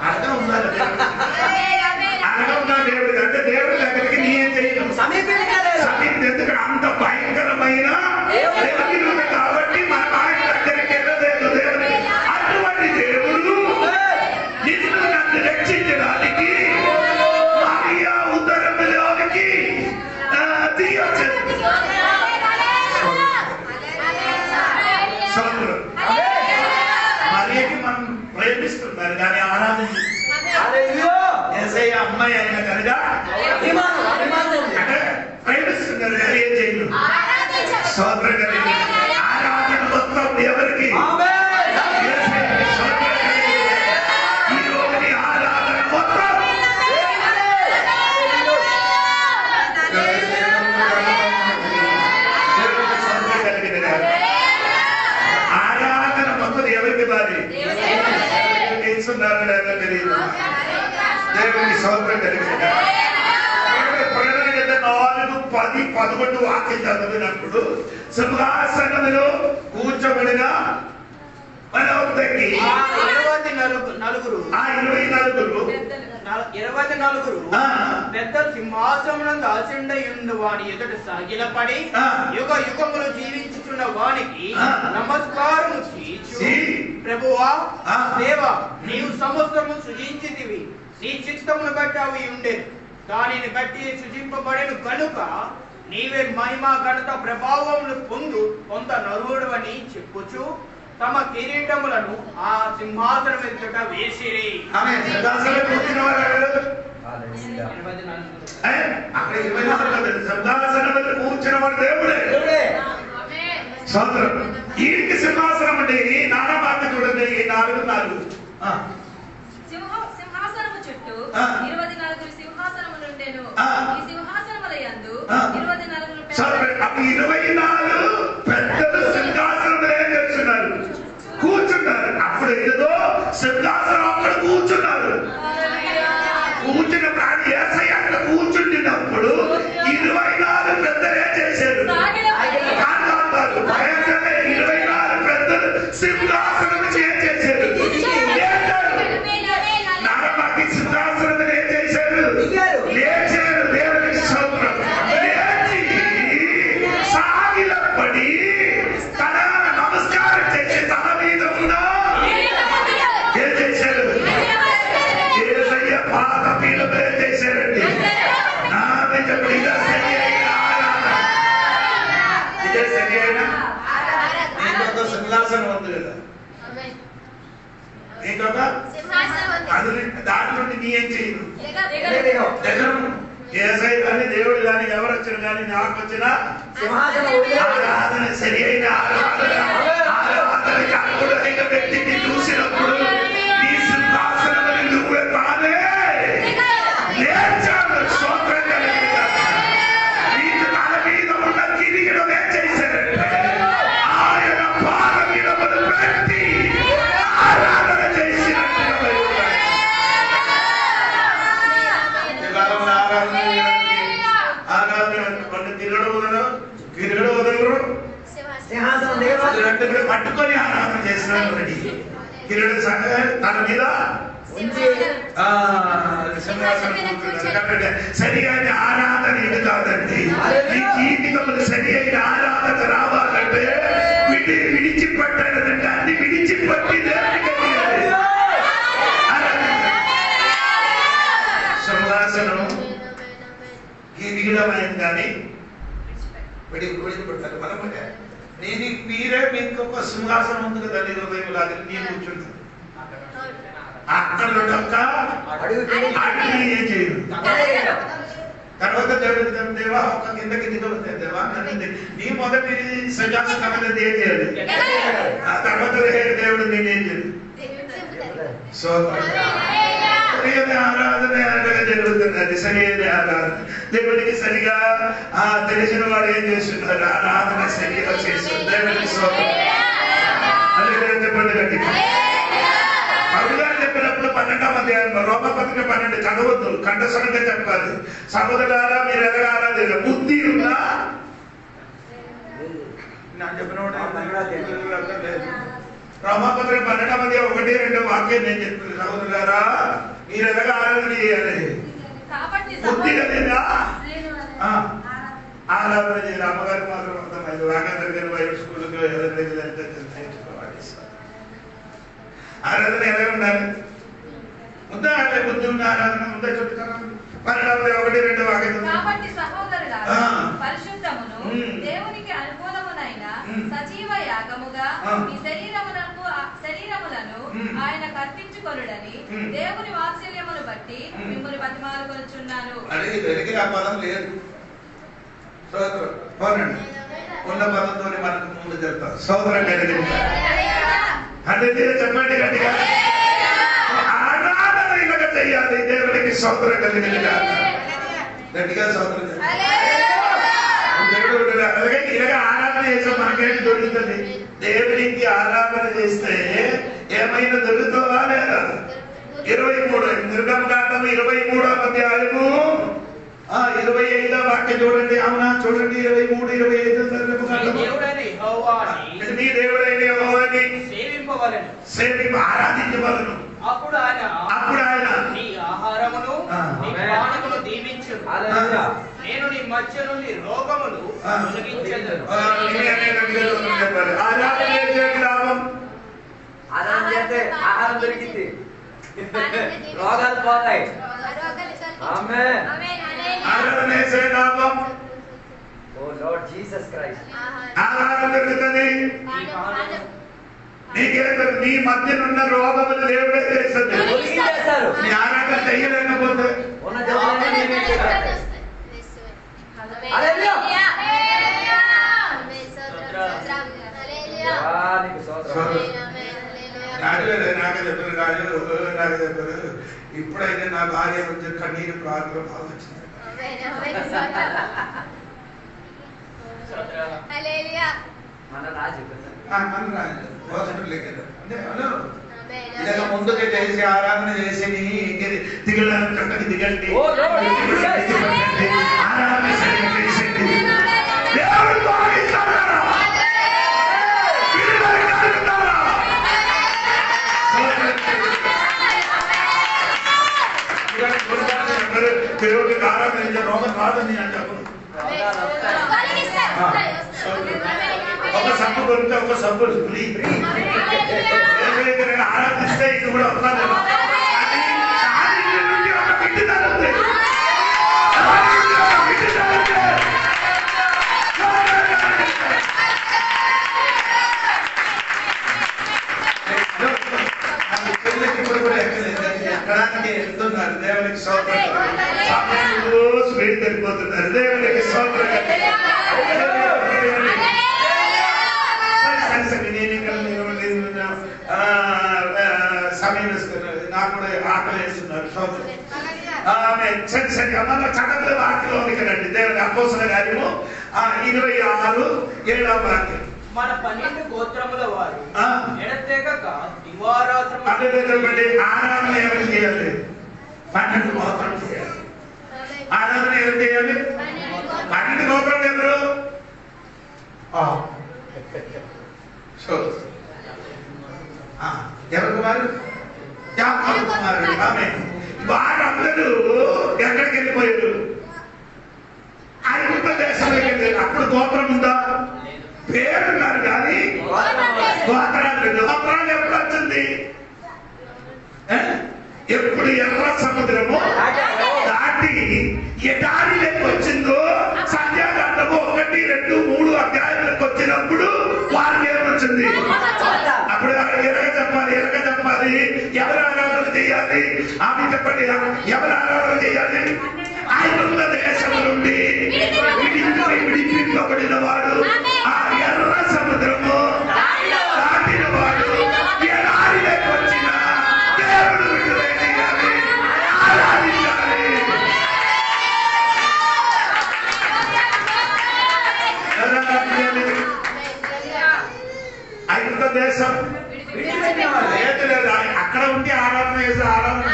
అర్థం ఉండాలి. అర్థం ఉందా దేవుడికి? అంటే దేవుడి దగ్గరికి నేనేం చేయను, సమీపం. ఎందుకంటే అంత భయంకరమైన కాబట్టి మనం ఆయన అమ్మాయి అయినా కనుక అంటే ప్రేమిస్తున్నారు. ఏం చేయను స్తోత్రం కలిగి ఆరాధన మొత్తం ఎవరికి ఈ రోజు నీ ఆరాధన మొత్తం ఆరాధన మొత్తం ఎవరికి బాధి ఇస్తున్నారు లేదా తెలియదు. దేవునికి స్తోత్రం కలిగింది. 4, 10, 11 వాక్యం చదివినప్పుడు సింహాసనములో కూర్చోబడిన మనోదకి 24 పెద్ద సింహాసనం ఆసీనుడైయుండు వాని ఎదుట సాగిలపడి యుగ యుగములు జీవించుచున్న వానికి నమస్కారము చేయుచు, ప్రభువా దేవా, నీవు సమస్తము సృజించితివి, నీ చిత్తమును బట్టి అవి ఉండేది, దానిని బట్టి సృజింపబడెను కనుక నీవే మహిమ ఘనత ప్రభావములు పొంద నరుడు అని చెప్పుచు తమ కిరీటములను ఆ సింహాసనం ఎదుట వేసిరి. అక్కడ 24 సింహాసనం కూర్చున్న వాడు దేవుడే. స్తోత్రం. ఈయనకి సింహాసనం అంటే నానా మాట చూడండి. 4 సింహాసనము చుట్టూ 24 సింహాసనములు ఉండెను. ఈ సింహాసనముల యందు 24 పెద్దలు సింహాసనం ఏం చేస్తున్నారు? కూర్చున్నారు. అప్పుడు ఏదో సింహాసనం అక్కడ కూర్చున్నారు. కూర్చున్నప్పుడు ఆయన యేసయ్య అక్కడ కూర్చుంటున్నప్పుడు 24 పెద్దలు ఏం చేశారు? 24 పెద్దలు సింహాసనం ఏం చేశారు? నరమాకి సింహాసనం ఏం చేశారు? లేచారు. దేవునికి స్తోత్రం. లేచి సాగిలపడి తన నమస్కారం చేసి తన మీద ఉందా ఏం చేశారు? యేసయ్య పాద పీఠం ఏం చేశారండి? నా మీద ఇదే సరి అయిన ఆరాధన. ఇదే సరి అయిన ఇంకొక సింహాసనం ఉంది కదా, ఇంకొక అది దాంట్లో నీ ఏం చేయను దగ్గర యేసయ్య కానీ దేవుడు కానీ ఎవరు వచ్చినా కానీ నాకు వచ్చినా ఆరాధన సరి అయిన ఆరాధనకి అర్హుడైన వ్యక్తిని చూసినప్పుడు నీ సింహాసనమని నువ్వే తానే లేచాడు. స్తోత్రం కలిగిన నీకు తల మీద ఉన్న కిరీటం ఏం చేశారంటే ఆయన పాదములను పెట్టి ఆరాధన చేసినట్టు ఆరాధన కొన్ని తిరగడం వదలరు పట్టుకొని ఆరాధన చేసినాడు. రెడీ కిరీటం తన మీద సరిగా ఆరాధన ఇది కాదండి. నీ జీవితంలో సరి అయిన ఆరాధన రావాలంటే విడిచిపెట్టాలంటే అన్ని విడిచిపెట్టి సింహాసనం గిరిగిడమైంది కానీ విడిచిపెట్టాలి. మనం మీరే మీకు ఒక సింహాసనం ఉంది కదా, నీ హృదయం లాగా నేను కూర్చుంటాను. అక్కడ ఏం చేయదు. తర్వాత దేవుడు దేవా ఒక కిందకి దిగుతుంది. దేవా నీ మొదటి సింహాసనం అనేది ఏం చేయాలి? ఆ తర్వాత దేవుడు నేనేం చేయదు. సో ఆరాధన జరుగుతున్నది. సరైన ఆరాధన దేవుడికి సరిగా తెలిసిన వాడు ఏం చేస్తున్నారు? ఆరాధన సరిగా చేస్తున్నారు. దేవుడికి చెప్పండి గట్టి. పౌరుగారు చెప్పినప్పుడు 12వ అధ్యాయం రోమపత్రిక 12 చదవద్దు, కంఠస్వరంగా చెప్పాలి. సహోదరులారా మీరు ఎదగాల బుద్ధి ఉందా? నాకు చెప్పిన రోమపత్రిక 12వ అధ్యాయం 1-2 వాక్యం నేను చెప్తుంది. సహోదరులారా మీరు ఎదగా ఆరాధన చేయాలి. బుద్ధి కలిగిందా? ఆరాధన చేయాలి. అమ్మగారికి మాత్రం అర్థమైంది. వాగందరి గారు బైబిల్ స్కూల్కి ఆరాధన ఎలా ఉండాలి? ముందా బుద్ధి ఉన్న ఆరాధన ముందే చెప్తాను. 12:1-2 వాక్యం. కాబట్టి సహోదరులారా పరిశుద్ధమును దేవునికి అనుకూలమునైన సజీవ యాగముగా మీ శరీరములను ఆయన కర్పించుకొనుడని దేవుని వాత్సల్యమును బట్టి మిమ్మల్ని బతిమాలుకొనుచున్నాను. కోరుచున్నాను. అడిగి వెలిగి ఆ పదం లేదు. సోదరు అవునండి, ఉన్న పదంతో మనకు ముందు చెప్తారు. సోదరం కలిగి అంటే చెప్పండి గట్టిగా, ఆరాధన ఇలాగ చెయ్యాలి దేవుడికి. సోదరం కలిగి గట్టిగా సోదరం దేవుడు అలాగే ఇలాగ ఆరాధన చేస్తే మనకేంటి దొరుకుతుంది? దేవుడికి ఆరాధన చేస్తే ఏమైనా దొరుకుతుందా లేదా? 23 నిర్గమకాండం 23వ అధ్యాయము 25వ వాక్యం చూడండి. అవునా, చూడండి 23, 25 నిర్గమకాండం. నీ దేవుడైన యెహోవాని సేవింప ఆరాధించవలెను. అప్పుడు ఆయన నీ ఆహారమును నీ పానమును దీవించును. నేను నీ మధ్య నుండి రోగములు తొలగించెదను. ఆరాధన చేసే లాభం, ఆరాధన చేస్తే ఆహారం దొరికింది, రోగాలు పోతాయి. ఆమేన్. ఆరాధన చేసే లాభం, ఓ లార్డ్ జీసస్ క్రైస్ట్, ఆహారం దొరుకుతుంది. నీ మధ్యనున్న రోగములు దేవుడే చేస్తుంది. నీ ఆరాధన చేయలేకపోతే ఉన్న దేవుడే నేనే చేస్తాను. హల్లెలూయా. నీకు స్తోత్రం. నాకు చెప్పారు ఇప్పుడైతే నా భార్య నుంచి కన్నీరు ప్రార్థన ఆలోచన. మన రాజు ఇలాగ ముందుకు చేసి ఆరాధన చేసి దిగడానికి దిగండి, ఆరాధన చేసేయండి. దేవుడు భావిస్తాడా? దేవుడికి ఆరాధన రోగం రాదని అంటారు. ఒక సబ్బు కొరితే ఒక సబ్బు ఆరాధిస్తే ఇది కూడా వస్తాను. ఎక్కడానికి వెళ్తున్నారు. దేవునికి స్తోత్రం. స్పీడ్ సరిపోతున్నారు. దేవునికి స్తోత్రం. సమయం ఇస్తున్నారు, నాకు కూడా ఆకలి వేస్తున్నారు. సరి అమ్మ చక్కగా వాక్యంలోనికి రండి. దేవుని అపోస్తల కార్యము 26:7 వాక్యం. మన 12 గోత్రముల వారు ఎడతెగక దివారాత్రములు ఆరాధన ఎవరు చేయాలి? 12 గోత్రాలు చేయాలి. ఆరాధన ఎవరు చేయాలి? 12 గోత్రాలు ఎవరు? ఎవరు కుమారుడు? యాకోబు కుమారుడు. ఆమేన్. వారందరూ ఎక్కడికి వెళ్ళిపోయారు? ఐగుప్తు దేశంలోకి వెళ్ళారు. అప్పుడు గోత్రం ఉందా? పేరున్నారు కానీ గోత్రాలు లేదు. గోత్రాలు ఎప్పుడు వచ్చింది? ఎప్పుడు ఎర్ర సముద్రము దాటి ఎడారిలోకి వచ్చిందో, సంఖ్యాకాండము 1, 2, 3 అధ్యాయాలకు వచ్చినప్పుడు వారికి ఏమొచ్చింది? అప్పుడు ఎరగ చెప్పాలి. ఎవరు ఆరాధన చేయాలి? ఆమె చెప్పండి, ఎవరు ఆరాధన చేయాలి? ఐగుప్తు దేశం నుండి విడిపింపబడిన వాడు, ఆ ఎర్ర సముద్రము దాటిన వాడు, ఎడారిలోకి వచ్చిన దేవుడు విడుదల చేయాలి, ఆరాధించాలి. ఐగుప్తు దేశం లేదు లేదు, అక్కడ ఉండి ఆరాధన చేసే ఆరాధన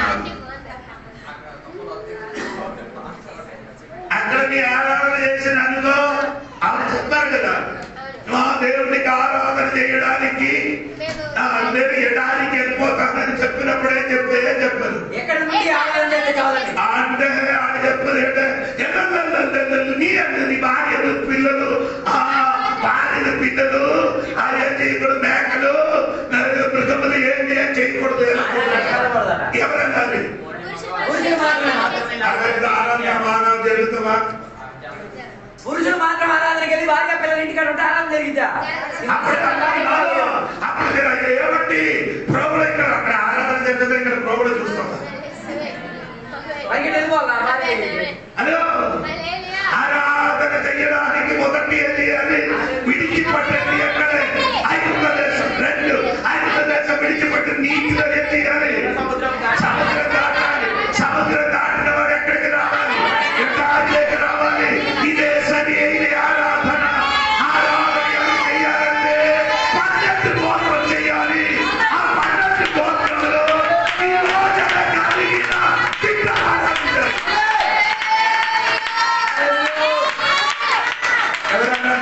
అక్కడ నీ ఆరాధన చేసిన అనుకో. ఆమె చెప్పారు కదా, మా దేవుడికి ఆరాధన చేయడానికి నేను ఎడానికి వెళ్ళిపోతానని చెప్పినప్పుడే చెప్పారు. అంటే ఆయన చెప్పదు నీ భార్యలు పిల్లలు, భార్యలు పిల్లలు ఏం చేయకూడదు, మేకలు మృగములు ఏం చేయకూడదు. ఎవరన్నారు? ఆరాధన జరుగుతుందా? పురుషులు మాత్రం ఆరాధనకి వెళ్ళి భార్య పిల్లల ఇంటికాడ ఉంటే ఆరాధన జరిగిందా? అప్పుడు ఏమండి ప్రభులు ఇక్కడ అక్కడ ఆరాధన జరిగితే ఇక్కడ ప్రభులు చూస్తాం. బయట వెళ్ళిపోవాలి. సమాధిలోకి రావాలి. ఇదే సరి అయిన ఆరాధన. ఆరాధన ఎవరు చేయాలంటే 12 గోత్రం చేయాలి. ఆ 12 గోత్రంలో ఈ రోజున కలిగిన విగ్రహారాధన. ఎవరన్నా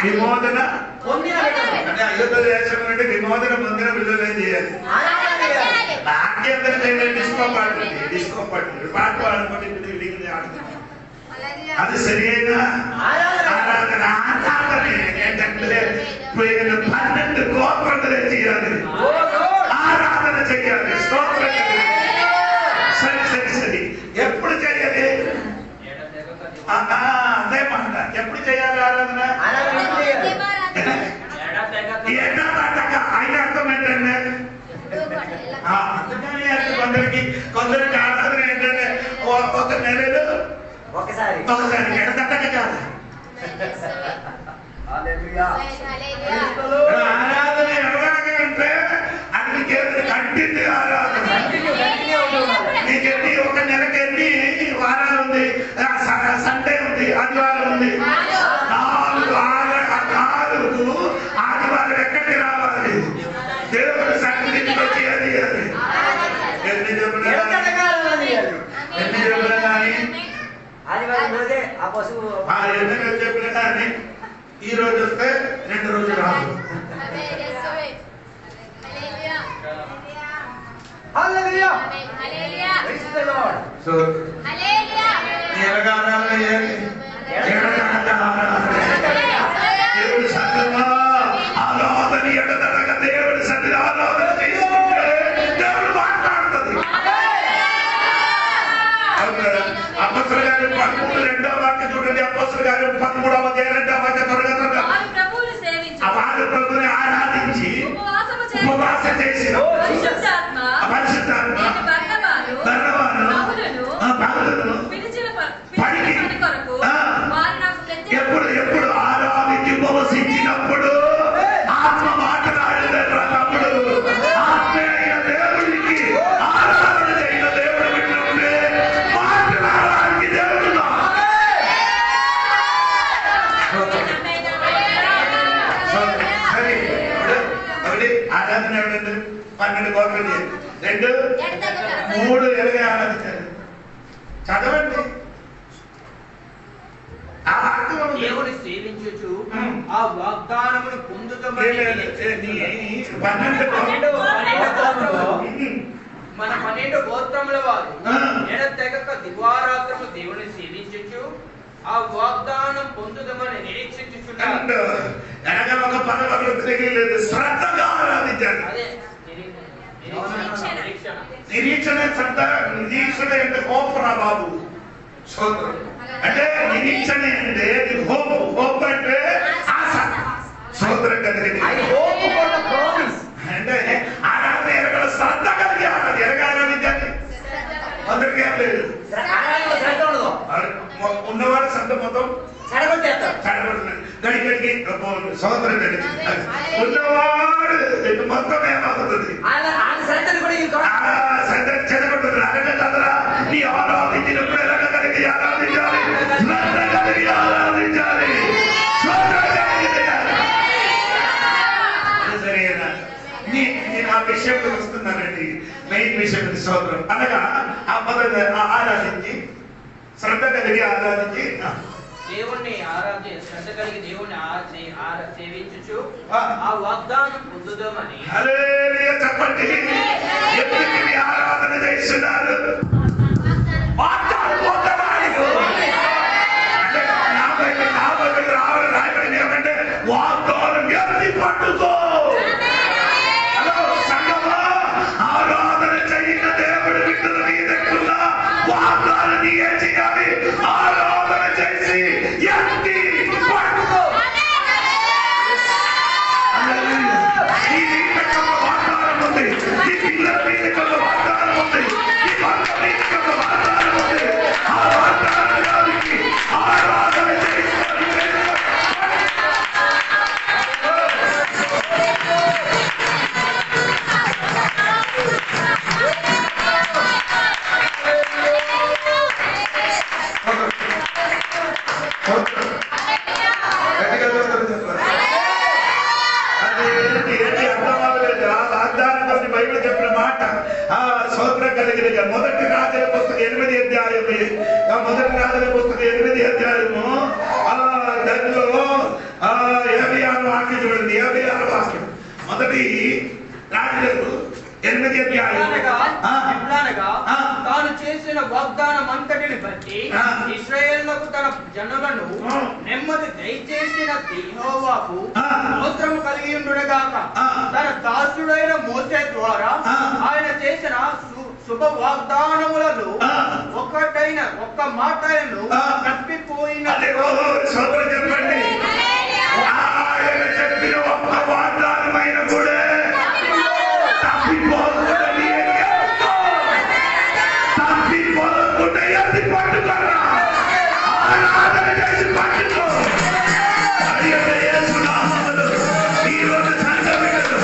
విమోదన అంటే అయోధ్య దేశం నుండి విమోదన పొందిన విడుదల చేయాలి. నాకేంద్ర డిస్కో పాటలు పాట పాడుకోండి. అది సరి అయిన ఆరాధన. ఆరాధన ఏంటంటే 12 గోత్రాలు చేయాలి. ఆరాధన చేయాలి. స్తోత్రం. సరి సరి సరి. ఎప్పుడు చేయాలి? అదే మాట. ఎప్పుడు చేయాలి ఆరాధన? ఆయన అర్థం ఏంటంటే కొందరికి ఆరాధన ఏంటంటే ఒక నెలలో ఒకసారి ఎడతట్టక కాదు. ఆరాధన ఎలాగంటే అది కంటిన్యూ ఆరాధన. నీకెన్ని ఒక నెలకెన్ని వారాలు ఉంది, సండే ఉంది, ఆదివారం ఉంది. 4 ఆదివారం ఎక్కడికి రావాలి? దేవుడు సన్నిధికి వచ్చి అది ఎన్ని చెప్పినా కానీ ఎన్ని చెప్పినా కానీ ఈ రోజు వస్తే 2 రోజులు రాదు. దేవుడి సన్నిధిలో ఆరాధన ఎడదనగా దేవుడి సన్నిధిలో ఆరాధన చేసుకుంటే దేవుడు మాట్లాడుతుంది. అపోస్తలుల గారు 13 వాక్యం చూడండి. అపోస్తలుల గారు 13వ అధ్యాయం 2వ వాక్యం త్వరగా వారు ప్రభువుని ఆరాధించి ఉపవాసం చేసిన పరిశుద్ధాత్మ ఎప్పుడు ఆరాధించి ఉపవసించినప్పుడు ఆత్మ మాట్లాడినప్పుడు ఆత్మ అయిన దేవుడికి ఆరాధన చేయన దేవుడు వింటుంటే మాట్లాడడానికి దేవుడు ఆరాధన ఎవరండి? 12 గోత్రం చేయాలి. 2 3 ఎలాగే ఆరాధించాలి. చదవండి. దేవుని సేవించుచు ఆ వాగ్దానమును పొందుతామని మన 12 గోత్రముల వారు ఎడతెగక దివారాత్రము దేవుని సేవించుచు ఆ వాగ్దానం పొందుదామని నిరీక్షించుచున్నారు. ఒక పదవులు తిరిగి శ్రద్ధగా ఆరాధించాలి. నిరీక్షణ శ్రద్ధ. నిరీక్షణ అంటే హోప్రా బాబు. సోదరు అంటే నిరీక్షణ అంటే హోప్ అంటే ఆశ. సోదరు అంటే ఆరాధన ఎరగల శ్రద్ధ కలిగి ఆరాధన ఎరగా ఆరాధించాలి. అందరికీ ఏం లేదు. ఉన్నవాడు శ్రద్ధ మొత్తం గడిగడికి సోదరు ఉన్నవాడు మొత్తం ఏమవుతుంది? శ్రద్ధ చెదగొడుతుంది. అరగ కదరా నీ ఆరాధించినప్పుడు ఎలాగ కలిగి ఆరాధించాలి. శ్రద్ధ కలిగి ఆరాధించాలి. సరేనా? నేను ఆ విషయంలో వస్తున్నానండి. మెయిన్ విషయం సోదరం అనగా ఆ పదవి ఆరాధించి శ్రద్ధ కలిగి ఆరాధించి దేవుణ్ణి శ్రద్ధ కలిగి దేవుణ్ణి సేవించుచు ఆ వాగ్దానం పొందుదామని హల్లెలూయా చెప్పండి. ఎందుకు ఆరాధన చేస్తున్నారు? వాగ్దానం పొందడానికి. అంటే రాయబడింది ఏమంటే వాగ్దానం ఎత్తి పట్టుకో. హలో సంగమా, ఆరాధన చేయక దేవుడు విడుదల మీదకున్న వాగ్దానం నీయే చేయాలి. ఆరాధన చేసి ఎత్తి పట్టుకో. ఈ మీదకు వాగ్దానం ఉంది. ఈ పిల్లల మీదకు వాగ్దానం ఉంది. ఈ భర్త మీదకు వాగ్దానం ఉంది. ఆ వాగ్దానానికి ఆరాధన చేసి గట్టిగా చెప్పాలి. అది ఏంటి అర్థం అవ్వలేదు. ఆ వాగ్దానం గురించి బైబిల్ చెప్పిన మాట స్తోత్రం కలిగిన మొదటి రాజుల పుస్తకం 8వ అధ్యాయము, మొదటి రాజుల పుస్తకం 8వ అధ్యాయము దాంట్లో 56 వాక్యం చూడండి. 56 వాక్యం మొదటి రాజులకు 8వ అధ్యాయం. తాను చేసిన వాగ్దానం అంతటిని బట్టి ఇశ్రాయేలులకు తన జనులను నెమ్మది దయచేసిన యెహోవాకు స్తోత్రము కలిగి ఉండుగాక. తన దాసుడైన మోసే ద్వారా ఆయన చేసిన శుభ వాగ్దానములను ఒక్క మాటలను తప్పిపోయినది. చెప్పండి, ఆయన చెప్పిన ఒక్క వాగ్దానమైన కూడా పట్టుకోరా, ఆరాధన చేసి పట్టుకో. ఈరోజు సంఘమిగలు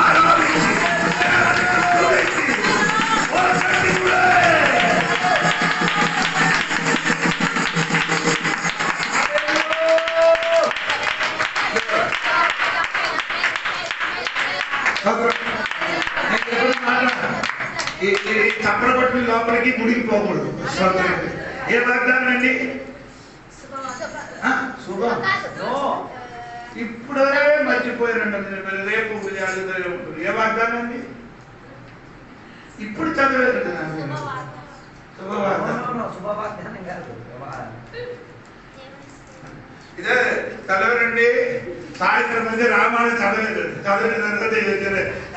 ఆరాధించి చప్పల పట్టిన లోపలికి గుడికి పోకూడదు. ఏ వాగ్దానం అండి? శుభం. ఇప్పుడే మర్చిపోయారంట. రేపు ఏ వాగ్దానం అండి? ఇప్పుడు చదివారు ఇదే చదవరండి. సాయంత్రం మంది రామాయణం చదివిన తర్వాత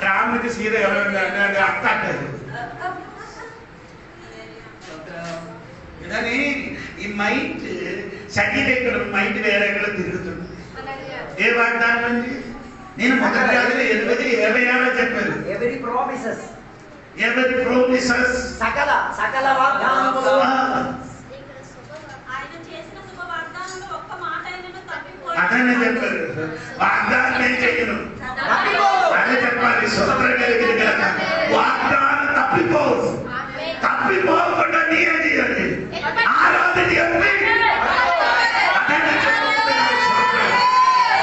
రాముడికి సీత ఎవరండి అంటే అత్త అంటారు. కానీ ఈ మైండ్ శరీరం ఇక్కడ మైండ్ వేరే ఎక్కడ తిరుగుతుంది. ఏ వాగ్దానం అండి? నేను మొదటి రాజులు 8:26 చెప్పాను. ఎవరీ ప్రామిసెస్ సకల వాగ్దానములు అతనే చెప్పారు. వాగ్దానం ఏం చెయ్యను అదే చెప్పాలి. స్తోత్రం కలిగిన గాక. వాగ్దానం తప్పిపోకుండా నీయే చేయాలి. ఆరాధన చేయాలి.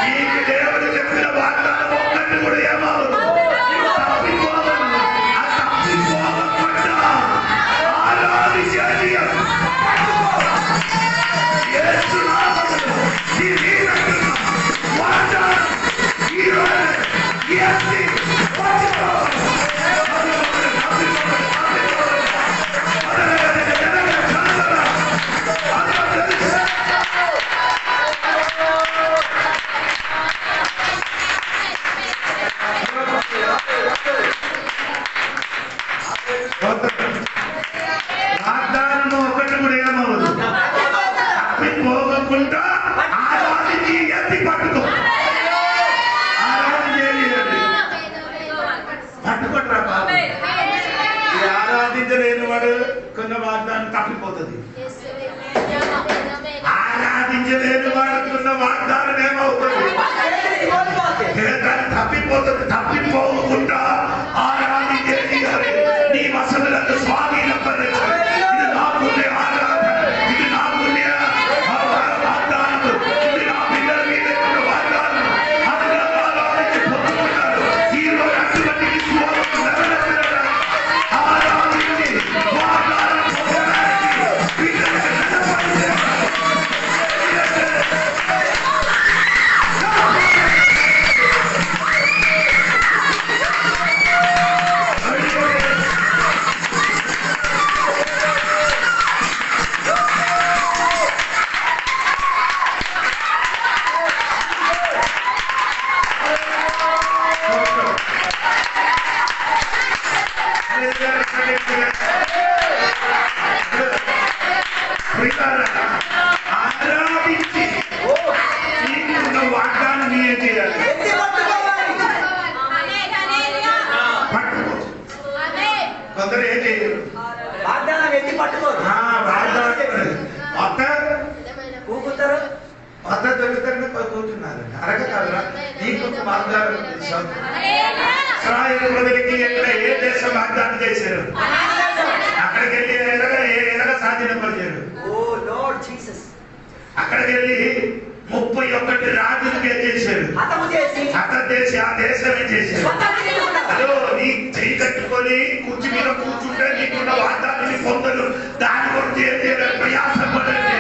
నీకు దేవుడు చెప్పిన వాగ్దానం ఒక్కటి కూడా ఏమవుతుంది? తప్పిపోకుండా ఆరాధించాలి. వాగ్దానం ఒకటి కూడా ఏమవుతుంది? తప్పిపోకుండా ఆరాధించి ఎత్తి పట్టుకో. ఆరాధన చేయాలి. పట్టుకుంటారా బాబు? ఈ ఆరాధించలేని వాడు కొన్న వాగ్దానం తప్పిపోతుంది. ఆరాధించలేని వాడుకున్న వాగ్దానం ఏమవుతుంది? తప్పిపోతుంది. తప్పిపోకుండా ఆరాధించేది నీ వసతులకు స్వాధీనపరచు. ఇది నాకుండే ఆరాధన, ఇది నాకుండే వాగ్దానం, ఇది నా పిల్లల మీద వాగ్దానం. అందులో ఆరాధించి పొందుకుంటారు. ఈరోజు అటువంటి విశ్వాసం నెరవేర్చారు. ఆరాధించి వాగ్దానం పొందడానికి పిల్లలకు నిలబడితే ఆరాధించి నీకున్న వాగ్దానం నీయే చేయాలి. పట్టుకో. కొందరు ఏం చేయరు. వాగ్దానం ఎత్తి పట్టుకోరు. కూకుతారు. కొత్త దొరుకుతారని కూర్చున్నారు. అరగగలరా? నీకు వాగ్దానం ఇశ్రాయేలు ప్రజలకి ఎక్కడ ఏ దేశం వాగ్దానం చేశారు? అక్కడికి వెళ్ళి ఎలాగ సాధ్యపరిచారు. అక్కడికి వెళ్ళి 31 రాజులు చేశాడు. హతం చేసి ఆ దేశమే చేశాడు. అదో నీ చెయ్యి కట్టుకొని కుర్చీ మీద కూర్చుంటే నీకున్న వాగ్దానాన్ని పొందరు. దాని కొరకు ఏం చేయాలి? ప్రయాసం పడండి.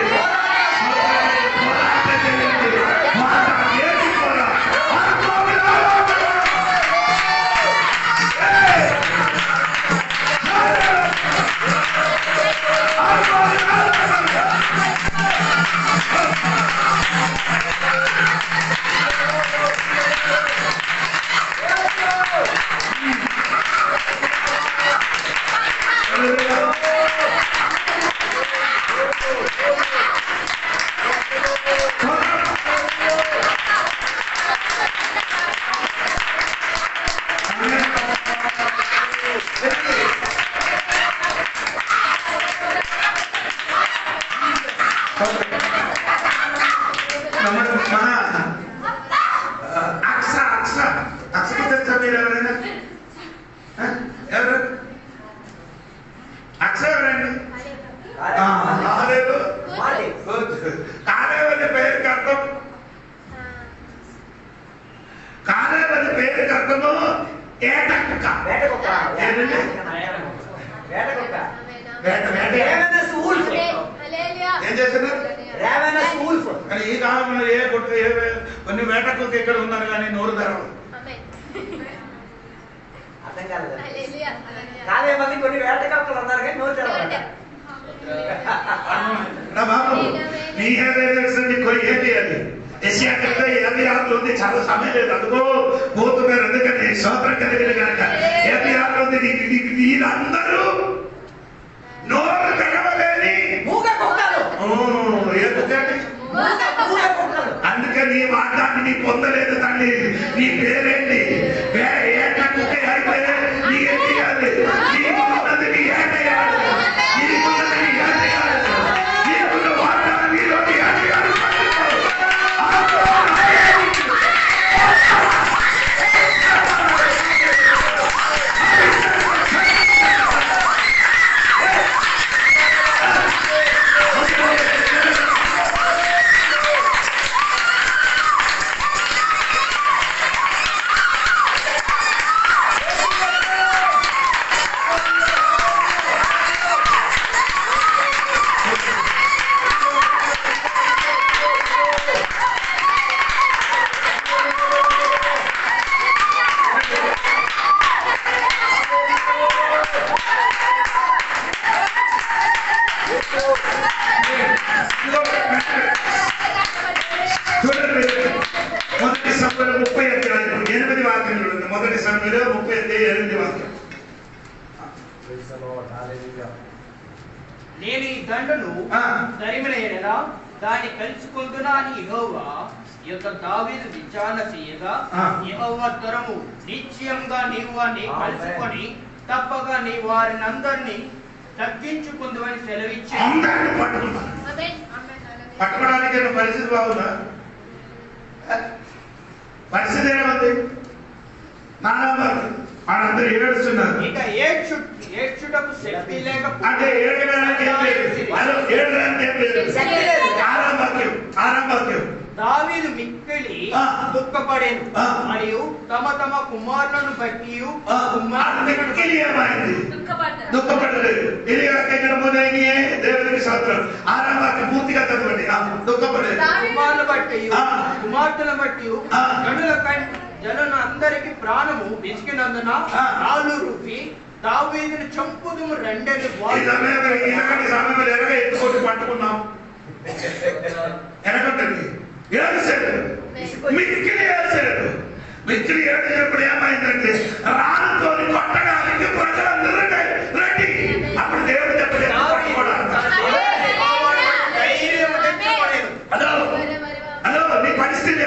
ఏం చేశారు? కానీ ఈ కాలంలో కొన్ని వేటకు ఇక్కడ ఉన్నారు కానీ నోరు ధరలు. అర్థం కాలేదు. కాదే మంది కొన్ని వేటకక్కలు ఉన్నారు కానీ నోరు తెరవాలి. బాబు నీ ఏం చేయాలి? ఏషియా కంటే 56 ఉంది. చాలా సమయం లేదు. అందుకో పోతున్నారు. ఎందుకంటే స్తోత్రం కలిగిన కనుక 56 ఉంది. వీళ్ళందరూ నోరు తెరవలేని ఎందుకండి? అందుకని నీ వాగ్దాన్ని నీ పొందలేదు తల్లి. నీ పేరేంటి? అయితే నీ ఏం చేయాలి? నీకున్నది నీ ఏటేయాలి. నీకున్నది నీ ఏటేయాలి. నీకున్న వాగ్దాన్ని నీలో నీ ఏటేయాలి. మొదటి సమయంలో 38 వాక్యం. నేను ఈ దండను తరిమిన ఎడల దాన్ని కలుసుకుంటున్నా అని యెహోవా యొక్క దావీదు విచారణ చేయగా యెహోవా తరము నిశ్చయంగా నీవు వారిని కలుసుకొని తప్పగా నీ వారిని అందరినీ తగ్గించుకుందువని సెలవిచ్చి పట్టుకోవడానికి పరిస్థితి బాగుందా? పరిస్థితి ఏమంది? వాళ్ళందరూ ఏడుస్తున్నారు. ఇక ఏడ్చుటకు శక్తి లేక అంటే ఏడడానికి దావీదు మిక్కిలి దుఃఖపడెను మరియు తమ తమ కుమారులను బట్టి దుఃఖపడలేదు. ఇది ఇక్కడ మొదలైనయే దేవునికి స్తోత్రం. 6వ వాక్యం పూర్తిగా చదవండి. దుఃఖపడలేదు. కుమారులను బట్టి కుమార్తెలను బట్టి జనుల అందరికి ప్రాణము విసిగినందున రాళ్ళు రూపి దావీదును చంపుదుము రెండని ఎత్తుకొని పట్టుకున్నాం. ఎనకంటే ఏడుసాడు. మిక్కిలి ఏడుసాడు. మిక్కిలి ఏడినప్పుడు ఏమైందంటే రాళ్ళతో కొట్టడానికి ప్రజలందరూ రండి. అప్పుడు దేవుడు చెప్పలేదు. హలో నీ పరిస్థితి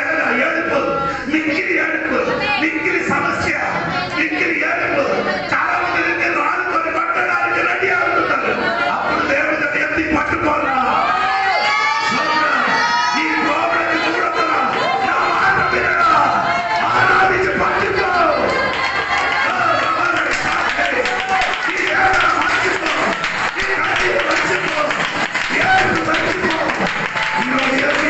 ఏడుపోదు. మిక్కిలి ఏడుపు. మిక్కిలి సమస్య. మిక్కిలి ఏడుపు. చాలా మంది రాళ్ళతో కొట్టడానికి రెడీ అవుతున్నారు. అప్పుడు దేవుడు ఎత్తి పట్టుకోరా. Yeah.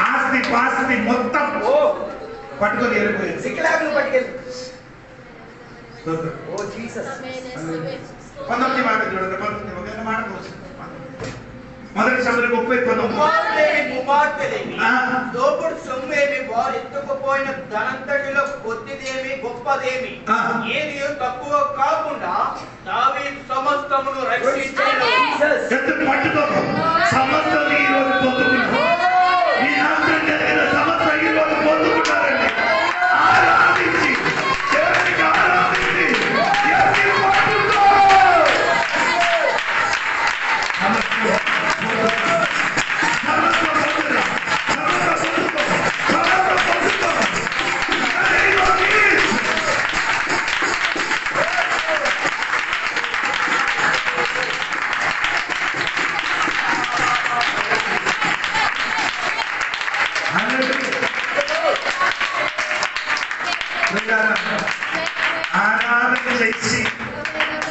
ఆస్తి పాస్తి మొత్తం పట్టుకొని వెళ్ళిపోయింది. సిక్కిలాకులు పట్టుకెళ్ళి. స్తోత్రం. ఓ జీసస్. 19 మాట చూడండి. 19 ఒక మాట వస్తుంది. మొదటి సమయంలో 30 కుమార్తెలేమి దోపుడు సొమ్మేమి వారు ఎత్తుకుపోయిన ధనంతటిలో కొద్దిదేమి గొప్పదేమి ఏది తక్కువ కాకుండా దావీదు సమస్తమును రక్షించాడు. పట్టుకో సమస్తం ఈ రోజు పొందుకున్నాడు. ఈ రాత్రి జరిగిన సమస్తం ఈ రోజు పొందుకున్నారండి. ఆరాధించి దేవునికి ఆరాధించి దేవుని పట్టుకో. ఆరాధన చేసి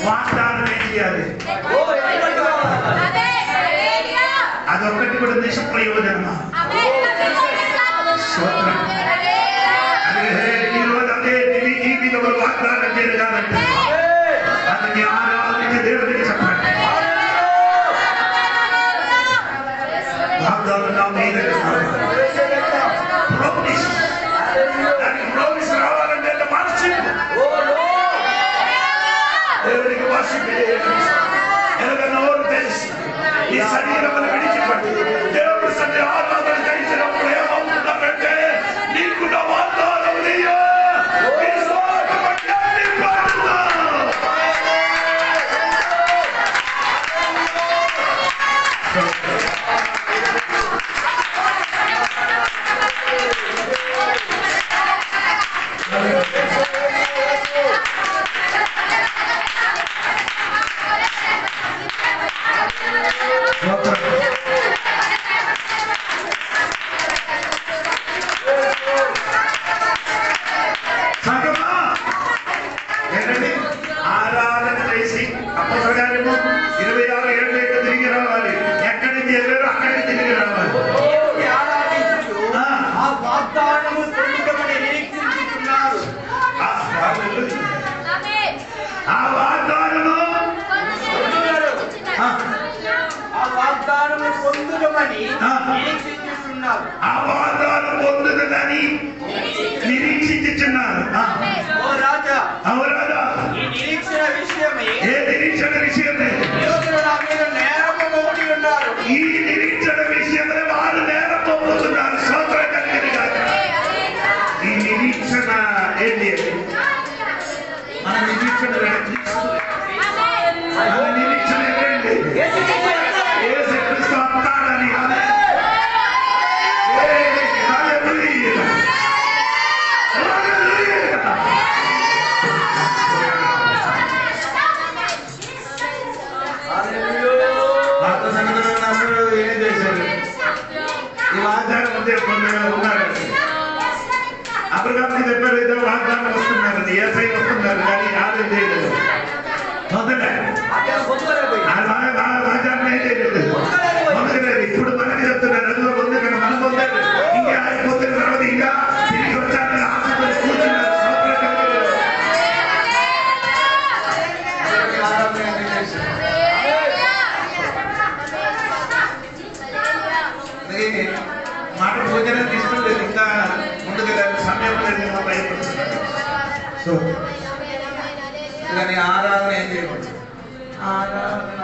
వాగ్దానం ఏం చేయాలి? అదొక్కటి కూడా నిష్ప్రయోజనమా? స్తోత్రం. ఈ రోజు అదే నీ జీవితంలో వాగ్దానం జరగాలంటే అతన్ని ఆరాధించి దేవుడికి చెప్పండి. వాగ్దానం నా మీద ప్రోమిస్ రావాలంటే మనసు దేవుడికి వర్షిప్ ఎలాగ నోరు తెలిసి ఈ శరీరం విడిచిపట్టి దేవుడి సన్ని ఆరాధన చేసినప్పుడు ఏమవుతుందంటే నీకు నా వాగ్దానం ఆరాధన చేసి అప్పసగారేమో 26 ఏళ్ళకి తిరిగి రావాలి. ఎక్కడి నుంచి వెళ్ళారో అక్కడికి తిరిగి రావాలి. ఆ వాగ్దానము పొందుటమని నిరీక్షించుచున్నారు. ఆ వాగ్దానము ఆ వాగ్దానము పొందుటమని నిరీక్షించుచున్నారు. ఆ వాగ్దానం పొందుతుందని నిరీక్షించుచున్నారు. ఓ రాజా, అవురాదా ఈ నిరీక్షణ విషయమే ఏ నిరీక్షణ విషయమే యోధులు నా మీద నేరము మోపి ఉన్నారు. ఈ నిరీక్షణ విషయమే వారు నేరం పొందుతున్నారు. స్తోత్రం కలిగిన గాక. ఈ నిరీక్షణ ఏంటి? మన నిరీక్షణ మన నిరీక్షణ ఏంటండి? యేసుక్రీస్తు వస్తాడని. ఏం చేశారు? ఈ వాగ్దానం ముందే ఉన్నారు. అబ్రహాంకి చెప్పారు ఏదో వాగ్దానం వస్తున్నారని. ఏసై వస్తున్నారు కానీ ఆదరణ చేయలేదు. మొదలే వాగ్దానం ఏం చేయలేదు. మొదలలేదు. ఇప్పుడు మనకి చెప్తున్నారు అందులో పొందుకు మనం పొందాలి. ఇంకా ఆయన పొందిన తర్వాత ఇంకా తిరిగి వచ్చారని ఆశతో కూర్చున్నారు. మాట భోజనం తీసుకోలేదు. ఇంకా ముందుకు సమయం లేదు. సో కానీ ఆరాధన ఏం చేయకూడదు. ఆరాధన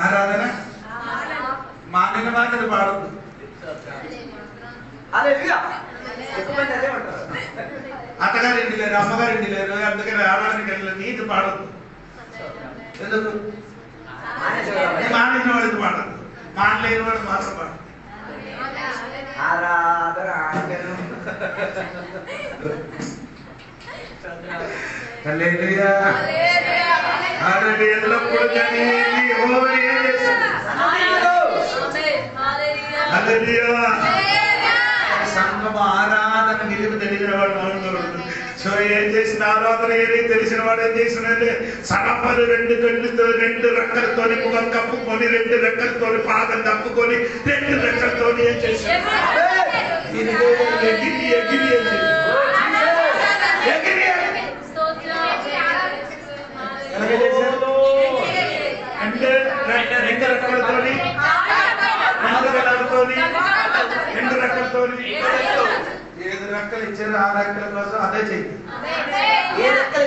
ఆరాధన మానిన మాటలు పాడద్దు. అత్తగారి ఇంటి లేరు, అమ్మగారి ఇంటి లేరు, అందుకని ఆరాధనకి వెళ్ళలేదు. నీతి పాడద్దు. ఎందుకు? మానేసిన వాడికి పాడద్దు. మానలేని వాడు మాత్రం పాడదు. ఆరాధన హల్లెలూయా. హల్లెలూయా. ఎల్లప్పుడూ కానీ యెహోవాని ఏం చేశాడు? హల్లెలూయా. సంఘం ఆరాధన నిలుపు తెలిసిన వాడు అవును. సో ఏం చేసిన ఆరాధన ఏది తెలిసిన వాడు ఏం చేసినది? సరఫలు 2 కళ్ళుతో 2 రెక్కలతో ముఖం కప్పుకొని 2 రెక్కలతో పాదం కప్పుకొని 2 రెక్కలతో ఏం చేశాడు? ఎగిరి ఎగిరి అంటే 2 రెక్కలతోని 4 వేలతోని 2 రెక్కలతోని 7 రెక్కలు ఇచ్చారు. ఆ రెక్కల కోసం అదే చెయ్యి.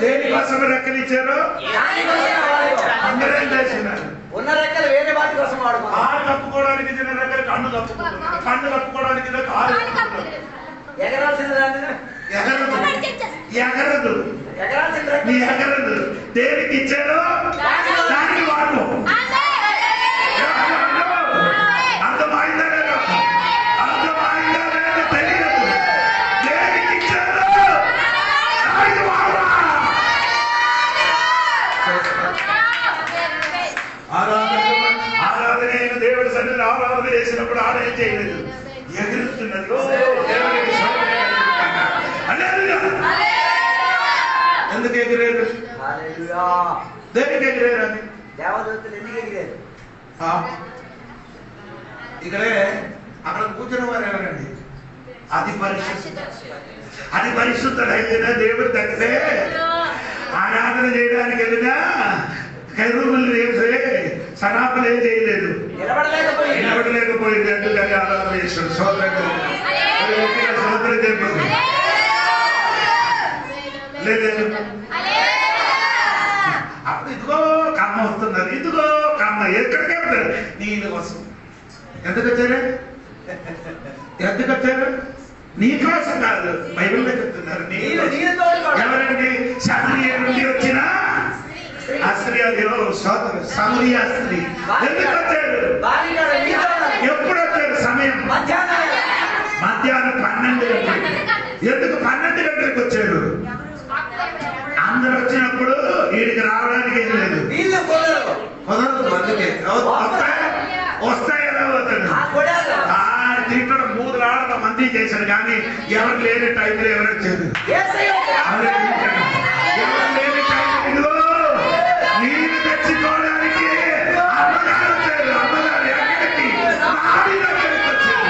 దేనికోసం రెక్కలు ఇచ్చారు? అందరూ ఏం చేసినారు? ఉన్న రెక్కలు వేరే వాటి కోసం వాడుకోవాలి. కాళ్ళు కప్పుకోవడానికి చిన్న రెక్కలు, కన్ను కప్పుకుంటున్నారు. కన్ను కప్పుకోవడానికి కాళ్ళు ఎగరాల్సిన ఎగరదు ఎగరదు ఎగరాల్సిన నీ ఎగరదు. దేనికి ఇచ్చారు దానికి వాడు. అర్థమైందా లేదా? అర్థమైందా లేదా తెలియదు. దేనికి ఇచ్చారు దానికి వాడు. ఆరాధన అయిన దేవుడి సన్నిధిని ఆరాధన చేసినప్పుడు ఆరాధన చేయలేదు, ఎగురుతున్నది. దేవునికి ఎందుకు ఎగిరేరు? దేనికి ఎగిరేరు? అని దేవదూతలు ఎందుకు ఎగిరారు? ఇక్కడే అక్కడ కూర్చున్న వారు ఎవరండి? అది పరిశుద్ధుడైన దేవుడి దగ్గరే ఆరాధన చేయడానికి వెళ్ళినా కెరూబులు వేసే సరాపులు ఏం చేయలేదు, నిలబడలేకపోయింది. ఎందుకని ఆరాధన చేశాడు. సోదరుడు సోదరు చెప్పు లేదు. అప్పుడు ఇదిగో కమ్మ వస్తున్నది, ఇదిగో కమ్మ. ఎక్కడికి వెళ్తారు? నీళ్ళు కోసం. ఎందుకు వచ్చారు? ఎందుకు వచ్చారు? నీ కోసం కాదు, బైబిల్లో చెప్తున్నారు. ఎవరండి? సమరియా నుండి వచ్చిన సమరియా స్త్రీ. ఎందుకు వచ్చారు? ఎప్పుడు వచ్చారు? సమయం మధ్యాహ్నం 12 గంటలకు. ఎందుకు 12 గంటలకు వచ్చారు? అందరు వచ్చినప్పుడు వీడికి రావడానికి ఏం లేదు, కుదరదు. అందుకే వస్తాయి ఎలా పోతాడు? దీంట్లో 3 రాళ్ళ మంది చేశాడు, కానీ ఎవరు లేని టైంలో ఎవరు వచ్చారు? ఎవరు లేని టైంలో నీళ్ళు తెచ్చుకోవడానికి అమ్మగారు వచ్చారు. అమ్మగారు ఎక్కడికి? బావి దగ్గరికి వచ్చారు.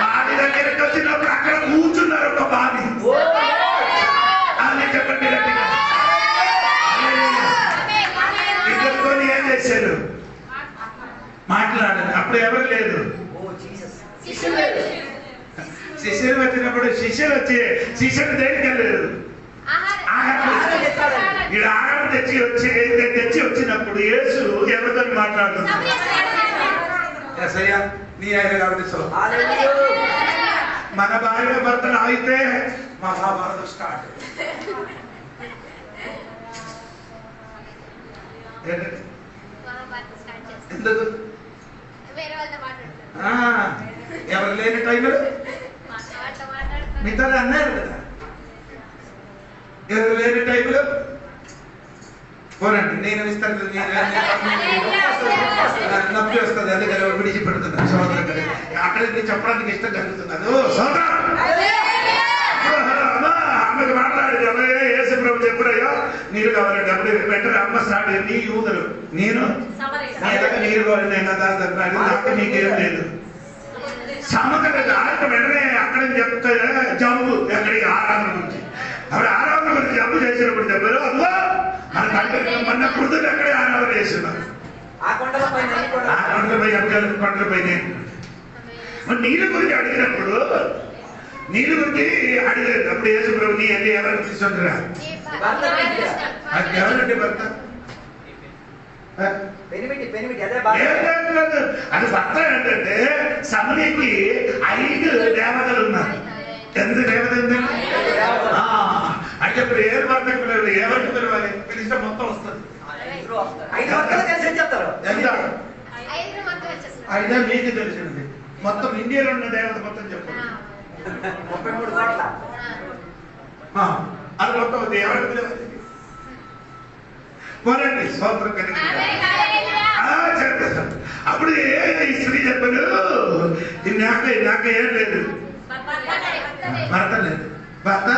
బావి దగ్గరికి వచ్చినప్పుడు అక్కడ కూర్చున్నారు. ఒక బావి అని చెప్పండి. ఇద్దరితో ఏం చేశారు? మాట్లాడారు. అప్పుడు ఎవరు లేదు. శిష్యులు వచ్చినప్పుడు శిష్యులు దేనికి వెళ్ళలేదు? ఇక్కడ ఆహారం తెచ్చి వచ్చినప్పుడు యేసు ఎవరితో మాట్లాడుతున్నారు? నీ ఆయన కాబట్టి మన భార్య భర్తలు అయితే మహాభారతం స్టార్ట్. ఎందుకు? ఎవరు లేని టైంలో మిగతా అన్నారు కదా. ఎవరు లేని టైంలో పోరండి. నేను ఇస్తాను, నొప్పి వస్తుంది. అందుకని విడిచిపెడుతున్నాను. సోదరు అక్కడ చెప్పడానికి ఇష్టం కలుగుతున్నది. అమ్మకి మాట్లాడేది యేసు ప్రభు చెప్పురయ్యా నీరు కావాలంటే అప్పుడు వెంటనే అమ్మ స్టార్ట్ నీ యూదులు నేను నీరు నేను నాకు నీకేం లేదు. సమ్మతం ఆయన వెంటనే అక్కడ చెప్తే జబ్బు ఎక్కడికి ఆరాధన గురించి. అప్పుడు ఆరాధన గురించి జబ్బు చేసినప్పుడు చెప్పారు. అదిగో మన కంటే మన కుర్దులు ఎక్కడే ఆరాధన చేస్తున్నారు. ఆ కొండలపై నీళ్ళ గురించి అడిగినప్పుడు నీళ్ళు గురించి అడిగలేదు. అప్పుడు యేసు ప్రభు నీ అన్ని ఎవరికి తీసుకుంటారా? అది ఎవరంటే భర్త? అది భర్త ఏంటంటే సమరికి 5 దేవతలు ఉన్నారు. ఎంత దేవత ఉందండి? అంటే ఇప్పుడు ఏ భర్తకు పిలవాలి, ఎవరికి పిలవాలి? పిలిస్తే మొత్తం వస్తుంది. ఎంత 5 మీకు తెలిసింది. మొత్తం ఇండియాలో ఉన్న దేవత మొత్తం చెప్పండి. 33 కోట్ల. అది మొత్తం దేవుడు పోరండి స్తోత్రం కలిగి. అప్పుడు ఈ స్త్రీ చెప్పాడు నాకు ఏం లేదు, భర్త లేదు. భర్త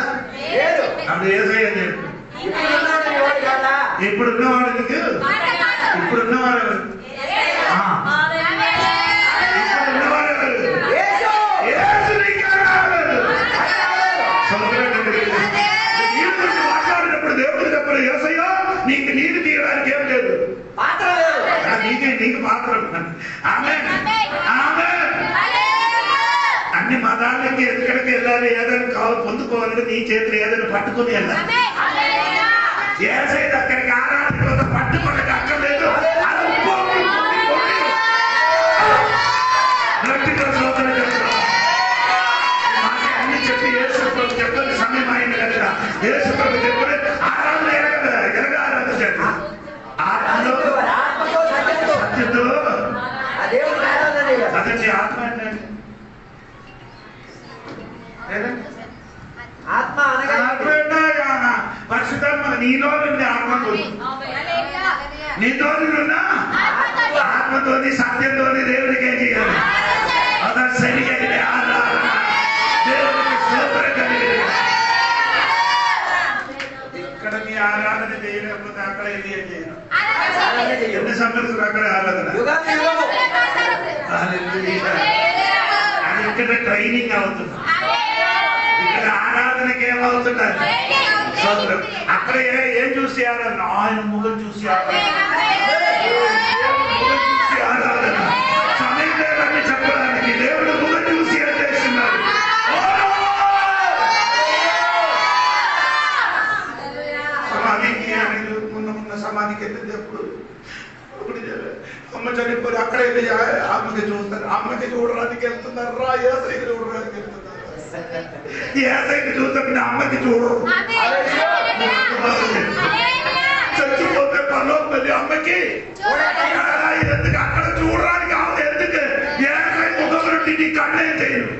అప్పుడు ఏసయ్య చెప్పు ఇప్పుడున్నవాడు నీకు ఇప్పుడున్నవాడు మాట్లాడినప్పుడు దేవుడు చెప్పారు ఏసయ్య నీకు నీరు తీయడానికి ఏం లేదు, నీకు మాత్రం. అన్ని మతాలకి ఎక్కడికి వెళ్ళాలి, ఏదైనా కావాలి పొందుకోవాలంటే నీ చేతులు ఏదైనా పట్టుకుని వెళ్ళాలి. ఏసై దగ్గరికి ఆరాధన పట్టుకోవడానికి అక్కర్లేదు. అన్ని చెప్పి యేసుప్రభు చెప్పని సమయం అయింది కదా. యేసుప్రభు చెప్పని ఆరాధన ఎలాగ ఆరాధన చెప్పండి. సత్యంతో అదే ఆత్మ పరిశుద్ధాత్మ నీలో నుండి ఆత్మతో నీతో ఉన్న ఆత్మతో సత్యంతో దేవుడికి ఏం చేయాలి? అదర్ సరిగా దేవుడికి స్తోత్రం కలిగి. ఇక్కడ మీ ఆరాధన చేయలేకపోతే అక్కడ ఇది ఏం చేయను. ఎన్ని సంవత్సరాలు అక్కడ ఆరాధన అది ఇక్కడ ట్రైనింగ్ అవుతుంది. ఇక్కడ ఆరాధనకి ఏమవుతున్నారు? అక్కడ ఏం చూసి ఆరాధన? ఆయన ముఖం చూసి ఆరాధన. సమయం లేదని చెప్పడానికి దేవుడు ముఖం చూసి ఏం చేస్తున్నారు? సమాధికి ఉన్న సమాధికి వెళ్ళింది ఎప్పుడు అమ్మ చనిపోయి అక్కడైతే అమ్మకి చూస్తారు. అమ్మకి చూడడానికి వెళ్తున్నారు రా, ఏసైకి చూడడానికి వెళ్తున్నారు. ఏసైకి చూస్తే అమ్మకి చూడరు. చచ్చిపోతే పర్లోకి అమ్మకి ఎందుకు అక్కడ చూడడానికి ఆమె ఎందుకు? ఏసై ముఖం నుండి నీ కన్నేం చేయను.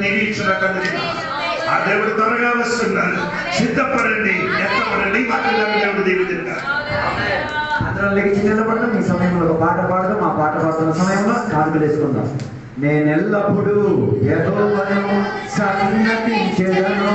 నిరీక్షణ కలిగిన ఆ దేవుడు త్వరగా వస్తున్నాడు. సిద్ధపడండి, ఎత్తపడండి. దేవుడు దీవించారు. అందరం లేచి నిలబడడం. ఈ సమయంలో ఒక పాట పాడదాం. ఆ పాట పాడుతున్న సమయంలో కానుకలు వేసుకుందాం. నేనెల్లప్పుడూ యెహోవాను సన్నతించెదను.